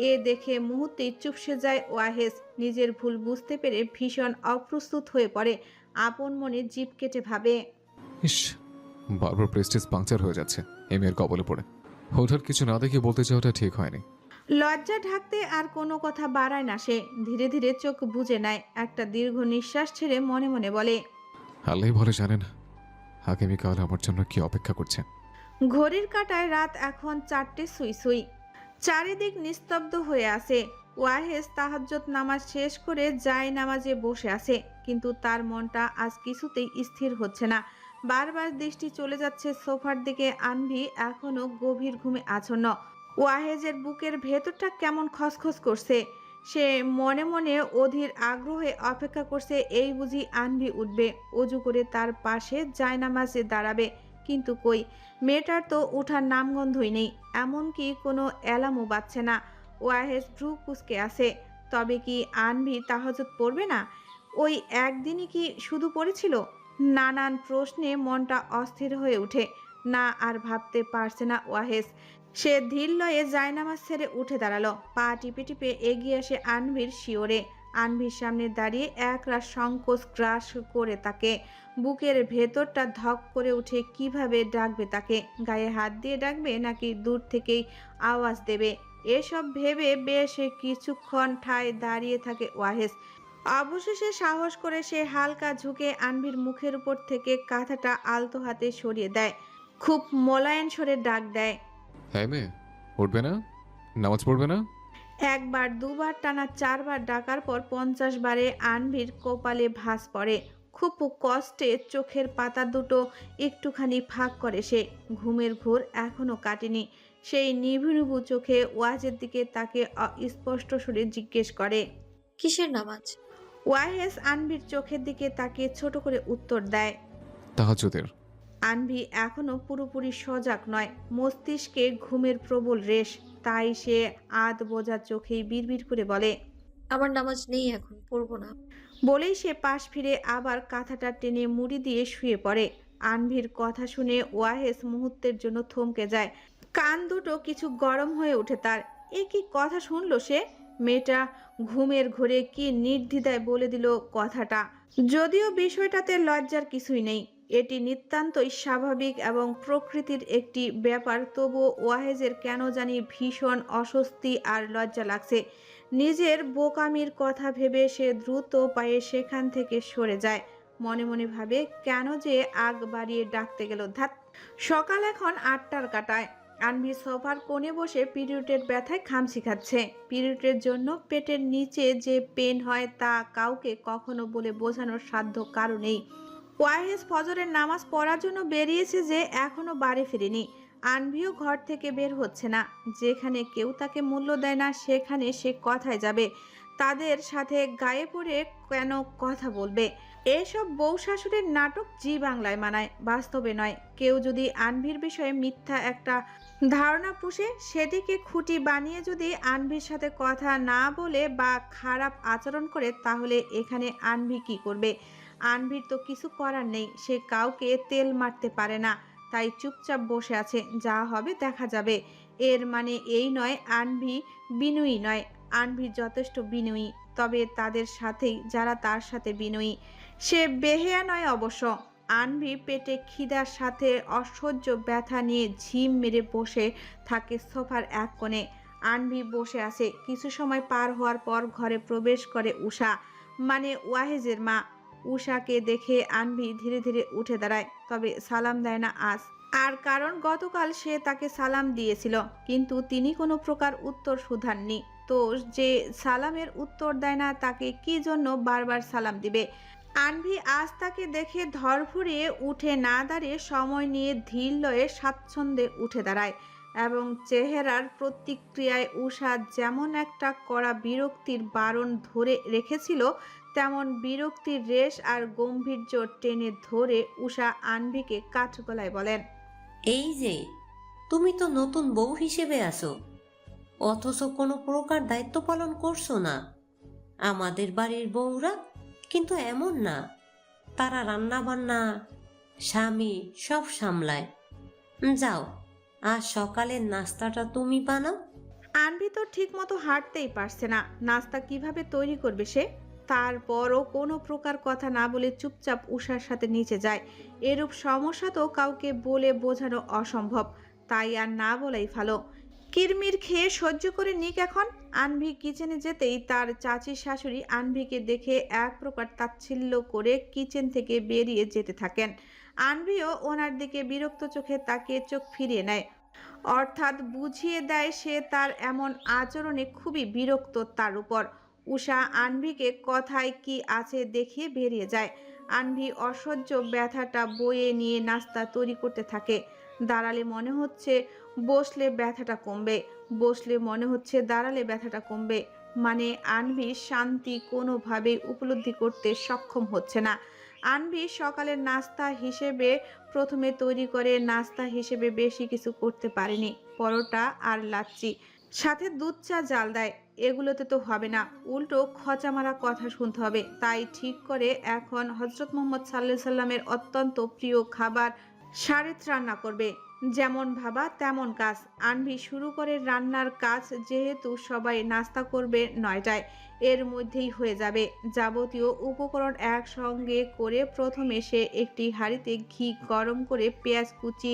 এ দেখে মুহূর্তেই চুপসে যায় ওয়াহেজ। নিজের ভুল বুঝতে পেরে ভীষণ অপ্রস্তুত হয়ে পড়ে। আপন মনে জিভ কেটে ভাবে, ইস, বারবার প্রেস্টিজ পাংচার হয়ে যাচ্ছে এই মেয়ের কবলে পড়ে। হঠাৎ কিছু না দেখে বলতে চাওয়াটা ঠিক হয়নি। লজ্জা ঢাকতে আর কোনো কথা বাড়ায় না সে। ধীরে ধীরে চোখ বুজে নেয়, একটা দীর্ঘ নিঃশ্বাস ছেড়ে মনে মনে বলে, আল্লাহ ভালো জানেন আগামীকাল আমার জন্য কি অপেক্ষা করছে। ঘড়ির কাঁটায় রাত এখন 4টে সুই সুই। চারিদিক নিস্তব্ধ হয়ে আছে। ওয়াহেজ তাহাজ্জুদ নামাজ শেষ করে যায় নামাজে বসে আছে, কিন্তু তার মনটা আজ কিছুতেই স্থির হচ্ছে না। বারবার দৃষ্টি চলে যাচ্ছে সোফার দিকে। আনভি এখনো গভীর ঘুমে আচ্ছন্ন। ওয়াহেজের বুকের ভেতরটা কেমন খসখস করছে। সে মনে মনে অধীর আগ্রহে অপেক্ষা করছে, এই বুঝি আনভি উঠবে, অজু করে তার পাশে জায়নামাজে দাঁড়াবে। কিন্তু কই, মেয়েটার তো ওঠার নামগন্ধই নেই, এমনকি কোনো অ্যালার্মও বাজছে না। ওয়াহেজ ভ্রু কুঁচকে আছে। তবে কি আনভি তাহাজ্জুদ পড়বে না? ওই একদিনই কি শুধু পড়েছিল? নানান প্রশ্নে মনটা অস্থির হয়ে ওঠে। না আর ভাবতে পারছে না ওয়াহেজ। সে ধীর লয়ে জায়নামাজ ছেড়ে উঠে দাঁড়ালো। পা টিপে টিপে এগিয়ে আসে আনভির শিওরে। আনভির সামনে দাঁড়িয়ে একরাশ সংকোচ গ্রাস করে তাকে। বুকের ভেতরটা ধক করে উঠে, কিভাবে ডাকবে তাকে? গায়ে হাত দিয়ে ডাকবে নাকি দূর থেকেই আওয়াজ দেবে? এসব ভেবে বেশ কিছুক্ষণ ঠায় দাঁড়িয়ে থাকে ওয়াহেজ। অবশেষে সাহস করে সে হালকা ঝুঁকে আনভির মুখের উপর থেকে কাঁথাটা আলতো হাতে সরিয়ে দেয়। খুব মোলায়েম স্বরে ডাক দেয়, হ্যাঁ মেয়ে, উঠবে না? নামাজ পড়বে না? একবার দুবার টানা 4বার ডাকার পর 50 বারে আনভির কপালে ভাঁজ পড়ে। খুব কষ্টে চোখের পাতা দুটো একটুখানি ফাঁক করে সে। ঘুমের ঘোর এখনো কাটেনি। সেই নিভু নিভু চোখে ওয়াজের দিকে তাকে স্পষ্ট সুরে জিজ্ঞেস করে, কিসের নামাজ? ওয়াহেজ আনভির চোখের দিকে তাকিয়ে ছোট করে উত্তর দেয়, তাহাজ্জুদের। আনভি এখনো পুরোপুরি সজাগ নয়, মস্তিষ্কে ঘুমের প্রবল রেশ। তাই সে আধ বোঝা চোখেই বিড়বিড় করে বলে, আমার নামাজ নেই, এখন পড়বো না। বলেই সে পাশ ফিরে আবার কাঁথাটা টেনে মুড়ি দিয়ে শুয়ে পড়ে। আনভির কথা শুনে ওয়াহেজ মুহূর্তের জন্য থমকে যায়। কান দুটো কিছু গরম হয়ে ওঠে তার। এ কি কথা শুনলো সে? মেয়েটা ঘুমের ঘোরে কি নির্দ্বিধায় বলে দিল কথাটা। যদিও বিষয়টাতে লজ্জার কিছুই নেই, এটি নিতান্তই স্বাভাবিক এবং প্রকৃতির একটি ব্যাপার, তবুও ওয়াহেজের কেন জানি ভীষণ অস্বস্তি আর লজ্জা লাগছে। নিজের বোকামির কথা ভেবে সে দ্রুত পায়ে সেখান থেকে সরে যায়। মনে মনে ভাবে, কেন যে আগ বাড়িয়ে ডাকতে গেল, ধাত। সকাল এখন 8টার কাটায়। আনভি সোফার কোণে বসে পিরিয়ডের ব্যথায় খামচি খাচ্ছে। পিরিয়ডের জন্য পেটের নিচে যে পেন হয় তা কাউকে কখনো বলে বোঝানোর সাধ্য কারো নেই। ওয়াহেজ ফজরের নামাজ পড়ার জন্য বেরিয়েছে যে এখনো বাড়ি ফিরেনি। আনভিও ঘর থেকে বের হচ্ছে না। যেখানে কেউ তাকে মূল্য দেয় না সেখানে সে কথায় যাবে? তাদের সাথে গায়ে পড়ে কেন কথা বলবে? এসব বউ শাশুড়ির নাটক জি বাংলায় মানায়, বাস্তবে নয়। কেউ যদি আনভির বিষয়ে মিথ্যা একটা ধারণা পুষে, সেটিকে খুঁটি বানিয়ে যদি আনভির সাথে কথা না বলে বা খারাপ আচরণ করে, তাহলে এখানে আনভি কি করবে? আনভির তো কিছু করার নেই, সে কাউকে তেল মারতে পারে না। তাই চুপচাপ বসে আছে, যা হবে দেখা যাবে। এর মানে এই নয় আনভি বিনয়ী নয়, আনভি যথেষ্ট বিনয়ী, তবে তাদের সাথেই যারা তার সাথে বিনয়ী। সে বেহেয়া নয় অবশ্য। আনভি পেটে খিদার সাথে অসহ্য ব্যথা নিয়ে ঝিম মেরে বসে থাকে সোফার এক কোণে। আনভি বসে আছে। কিছু সময় পার হওয়ার পর ঘরে প্রবেশ করে উষা, মানে ওয়াহেজের মা। উষাকে দেখে আনভি ধীরে ধীরে উঠে দাঁড়ায়, তবে সালাম দেয় না আজ। আর কারণ গতকাল সে তাকে সালাম দিয়েছিল, কিন্তু তিনি কোনো প্রকার উত্তর শুধাননি। তো যে সালামের উত্তর দেয় না তাকে কি জন্য বারবার সালাম দিবে? আনভি আজ তাকে দেখে ধরফুরিয়ে উঠে না দাঁড়িয়ে সময় নিয়ে ধীর লয়ে স্বাচ্ছন্দ্যে উঠে দাঁড়ায়, এবং চেহারার প্রতিক্রিয়ায় উষা যেমন একটা কড়া বিরক্তির বারণ ধরে রেখেছিল, তেমন বিরক্তির রেশ আর গম্ভীর্য টেনে ধরে উষা আনভিকে কাঠগলায় বলেন, এই যে তুমি তো নতুন বউ হিসেবে আসো, অথচ কোনো প্রকার দায়িত্ব পালন করছো না। আমাদের বাড়ির বউরা কিন্তু এমন না, তারা রান্না বান্না স্বামী সব সামলায়। যাও, আজ সকালের নাস্তাটা তুমি বানাও। আনভি তো ঠিক মতো হাঁটতেই পারছে না, নাস্তা কিভাবে তৈরি করবে সে? তারপরও কোনো প্রকার কথা না বলে চুপচাপ উষার সাথে নিচে যায়। এরূপ সমস্যা তো কাউকে বলে বোঝানো অসম্ভব, তাই আর না বলাই ভালো। কিরমির খেয়ে সহ্য করে নিক এখন। আনভি কিচেনে যেতেই তার চাচি শাশুড়ি আনভিকে দেখে এক প্রকার তাচ্ছিল্য করে কিচেন থেকে বেরিয়ে যেতে থাকেন। আনভিও ওনার দিকে বিরক্ত চোখে তাকিয়ে চোখ ফিরিয়ে নেয়, অর্থাৎ বুঝিয়ে দেয় সে তার এমন আচরণে খুবই বিরক্ত তার উপর। উষা আনভিকে কথায় কি আছে দেখিয়ে বেরিয়ে যায়। আনভি অসহ্য ব্যথাটা বয়ে নিয়ে নাস্তা তৈরি করতে থাকে। দাঁড়ালে মনে হচ্ছে বসলে ব্যথাটা কমবে, বসলে মনে হচ্ছে দাঁড়ালে ব্যথাটা কমবে। মানে আনভি শান্তি কোনোভাবেই উপলব্ধি করতে সক্ষম হচ্ছে না। আনভি সকালের নাস্তা হিসেবে প্রথমে তৈরি করে নাস্তা হিসেবে বেশি কিছু করতে পারেনি, পরোটা আর লাচ্ছি, সাথে দুধ চা জাল দেয়। এগুলোতে তো হবে না, উল্টো খচা মারা কথা শুনতে হবে। তাই ঠিক করে এখন হজরত মোহাম্মদ সাল্লাল্লাহু আলাইহি সাল্লামের অত্যন্ত প্রিয় খাবার শারেত রান্না করবে। যেমন ভাবা তেমন কাজ। আনভি শুরু করে রান্নার কাজ, যেহেতু সবাই নাস্তা করবে 9টায়, এর মধ্যেই হয়ে যাবে। যাবতীয় উপকরণ একসঙ্গে করে প্রথমে সে একটি হাঁড়িতে ঘি গরম করে পেঁয়াজ কুচি,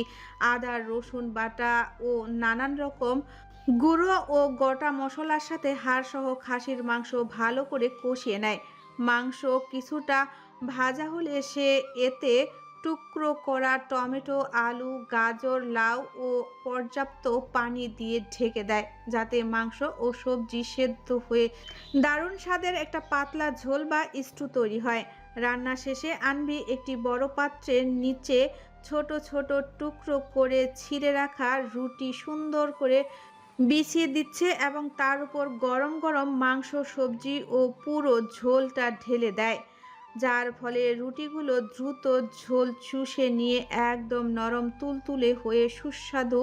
আদা রসুন বাটা ও নানান রকম গুঁড়ো ও গোটা মশলার সাথে হাড়সহ খাসির মাংস ভালো করে কষিয়ে নেয়। মাংস কিছুটা ভাজা হলে সে এতে টুকরো করা টমেটো, আলু, গাজর, লাউ ও পর্যাপ্ত পানি দিয়ে ঢেকে দেয়, যাতে মাংস ও সবজি সেদ্ধ হয়ে দারুণ স্বাদের একটা পাতলা ঝোল বা স্টু তৈরি হয়। রান্না শেষে আনভি একটি বড় পাত্রের নিচে ছোট ছোট টুকরো করে ছিঁড়ে রাখা রুটি সুন্দর করে বিছিয়ে দিচ্ছে এবং তার উপর গরম গরম মাংস, সবজি ও পুরো ঝোলটা ঢেলে দেয়, যার ফলে রুটিগুলো দ্রুত ঝোল চুষে নিয়ে একদম নরম তুলতুলে হয়ে সুস্বাদু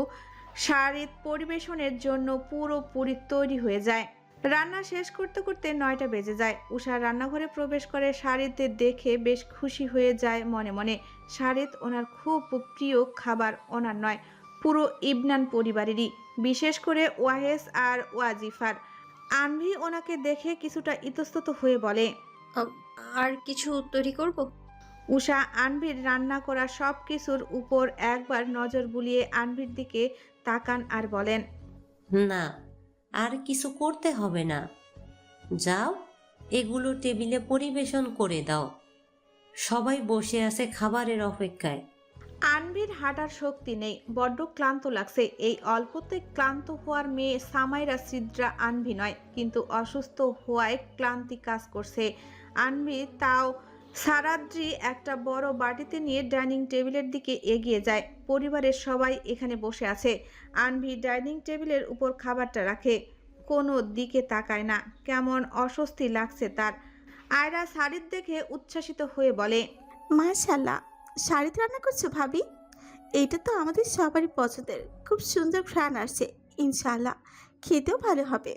শারেত পরিবেশনের জন্য পুরোপুরি তৈরি হয়ে যায়। রান্না শেষ করতে করতে 9টা বেজে যায়। উষা রান্নাঘরে প্রবেশ করে শারেতে দেখে বেশ খুশি হয়ে যায় মনে মনে। শারেত ওনার খুব প্রিয় খাবার, ওনার নয়, পুরো ইবনান পরিবারেরই, বিশেষ করে ওয়াহেস আর ওয়াজিফার। আনভি ওনাকে দেখে কিছুটা ইতস্তত হয়ে বলে, আম, আর কিছু তৈরি করব? উষা আনভির রান্না করা সব কিছুর উপর একবার নজর বুলিয়ে আনভির দিকে তাকান আর বলেন, না, আর কিছু করতে হবে না। যাও, এগুলো টেবিলে পরিবেশন করে দাও। সবাই বসে আছে খাবারের অপেক্ষায়। আনভির হাঁটার শক্তি নেই, বড্ড ক্লান্ত লাগছে। এই অল্পতে ক্লান্ত হওয়ার মেয়ে সামাইরা সিদ্রা আনভি নয়, কিন্তু অসুস্থ হওয়ায় ক্লান্তি কাজ করছে। আনভি তাও সারাদ্রি একটা বড় বাটিতে নিয়ে ডাইনিং টেবিলের দিকে এগিয়ে যায়। পরিবারের সবাই এখানে বসে আছে। আনভি ডাইনিং টেবিলের উপর খাবারটা রাখে, কোনো দিকে তাকায় না। কেমন অস্বস্তি লাগছে তার। আয়রা শাড়ির দেখে উচ্ছ্বাসিত হয়ে বলে, মাশাল্লাহ, শাড়ি রান্না করছো ভাবি? এইটা তো আমাদের সবারই পছন্দের, খুব সুন্দর ঘ্রাণ আসছে। ইনশাল্লাহ খেতেও ভালো হবে।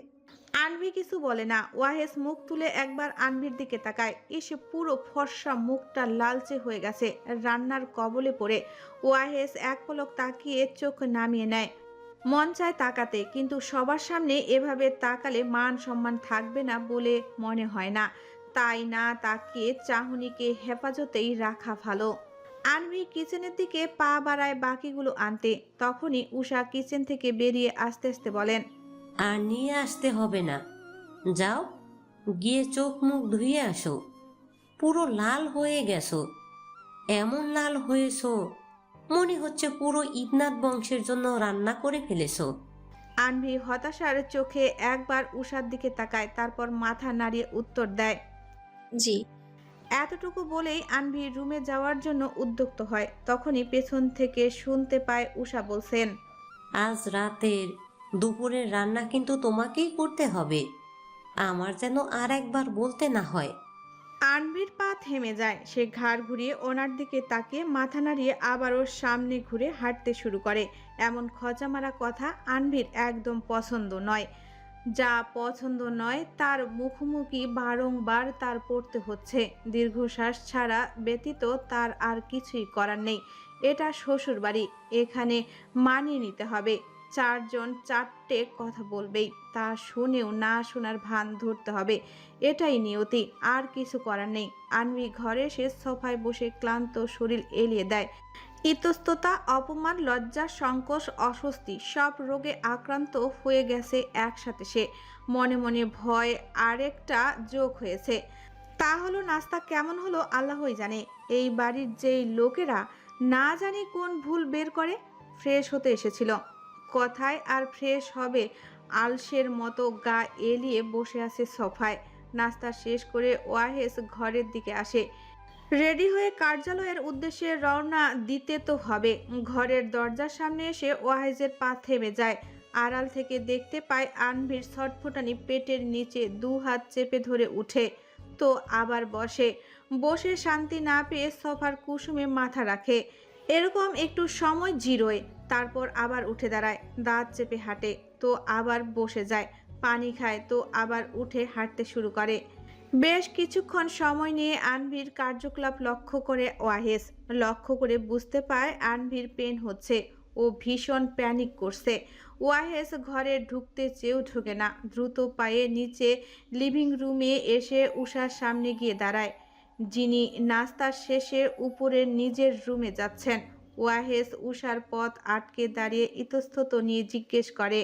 আনভি কিছু বলে না। ওয়াহেস মুখ তুলে একবার আনভির দিকে তাকায়, এসে পুরো ফর্সা মুখটা লালচে হয়ে গেছে রান্নার কবলে পড়ে। ওয়াহেস এক পলক তাকিয়ে চোখ নামিয়ে নেয়। মন চায় তাকাতে, কিন্তু সবার সামনে এভাবে তাকালে মান সম্মান থাকবে না বলে মনে হয় না। তাই না তাকিয়ে চাহনিকে হেফাজতেই রাখা ভালো। আনভি কিচেনের দিকে পা বাড়ায় বাকিগুলো আনতে, তখনই উষা কিচেন থেকে বেরিয়ে আস্তে আস্তে বলেন, আর নিয়ে আসতে হবে না, যাও গিয়ে চোখ মুখ ধুয়ে আসো। পুরো লাল হয়ে গেছো, এমন লাল হয়েছো মনে হচ্ছে পুরো ইবনাথ বংশের জন্য রান্না করে ফেলেছো। আনভি হতাশার চোখে একবার উষার দিকে তাকায়, তারপর মাথা নাড়িয়ে উত্তর দেয়। জি। এতটুকু বলেই আনভি রুমে যাওয়ার জন্য উদ্যুক্ত হয়, তখনই পেছন থেকে শুনতে পায় উষা বলছেন, আজ রাতের দুপুরের রান্না কিন্তু তোমাকেই করতে হবে, আমার যেন আর একবার বলতে না হয়। আনভির পা থেমে যায়। সে ঘাড় ঘুরিয়ে ওনার দিকে তাকিয়ে মাথা নাড়িয়ে আবারও সামনে ঘুরে হাঁটতে শুরু করে। এমন খচামারা কথা আনভির একদম পছন্দ নয়। যা পছন্দ নয় তার মুখোমুখি বারংবার তার পড়তে হচ্ছে। দীর্ঘশ্বাস ছাড়া ব্যতীত তার আর কিছুই করার নেই। এটা শ্বশুর বাড়ি, এখানে মানিয়ে নিতে হবে। চারজন চারটে কথা বলবেই, তা শুনেও না শোনার ভান ধরতে হবে। এটাই নিয়তি, আর কিছু করার নেই। আনভি ঘরে এসে সোফায় বসে ক্লান্ত শরীর এলিয়ে দেয়। ইতস্ততা, অপমান, লজ্জা, সংকোচ, অস্বস্তি সব রোগে আক্রান্ত হয়ে গেছে একসাথে সে। মনে মনে ভয় আরেকটা যোগ হয়েছে। তা হলো নাস্তা কেমন হলো আল্লাহই জানে। এই বাড়ির যেই লোকেরা না জানি কোন ভুল বের করে। ফ্রেশ হতে এসেছিল কথায়, আর ফ্রেশ হবে আলসের মতো গা এলিয়ে বসে আছে সোফায়। নাস্তা শেষ করে ওয়াহেস ঘরের দিকে আসে। রেডি হয়ে কার্যালয়ের উদ্দেশ্যে রওনা দিতে তো হবে। ঘরের দরজার সামনে এসে ওয়াহেজের পা থেমে যায়। আড়াল থেকে দেখতে পায় আনভির ছটফটানি পেটের নিচে দু হাত চেপে ধরে উঠে, তো আবার বসে। বসে শান্তি না পেয়ে সোফার কুসুমে মাথা রাখে। এরকম একটু সময় জিরোয়, তারপর আবার উঠে দাঁড়ায়। দাঁত চেপে হাঁটে, তো আবার বসে যায়। পানি খায়, তো আবার উঠে হাঁটতে শুরু করে। বেশ কিছুক্ষণ সময় নিয়ে আনভির কার্যকলাপ লক্ষ্য করে ওয়াহেস। লক্ষ্য করে বুঝতে পায় আনভির পেন হচ্ছে। ও ভীষণ প্যানিক করছে। ওয়াহেস ঘরে ঢুকতে চেয়েও ঢুকে না। দ্রুত পায়ে নিচে লিভিং রুমে এসে উষার সামনে গিয়ে দাঁড়ায়, যিনি নাস্তার শেষে উপরে নিজের রুমে যাচ্ছেন। ওয়াহেস উষার পথ আটকে দাঁড়িয়ে ইতস্তত নিয়ে জিজ্ঞেস করে,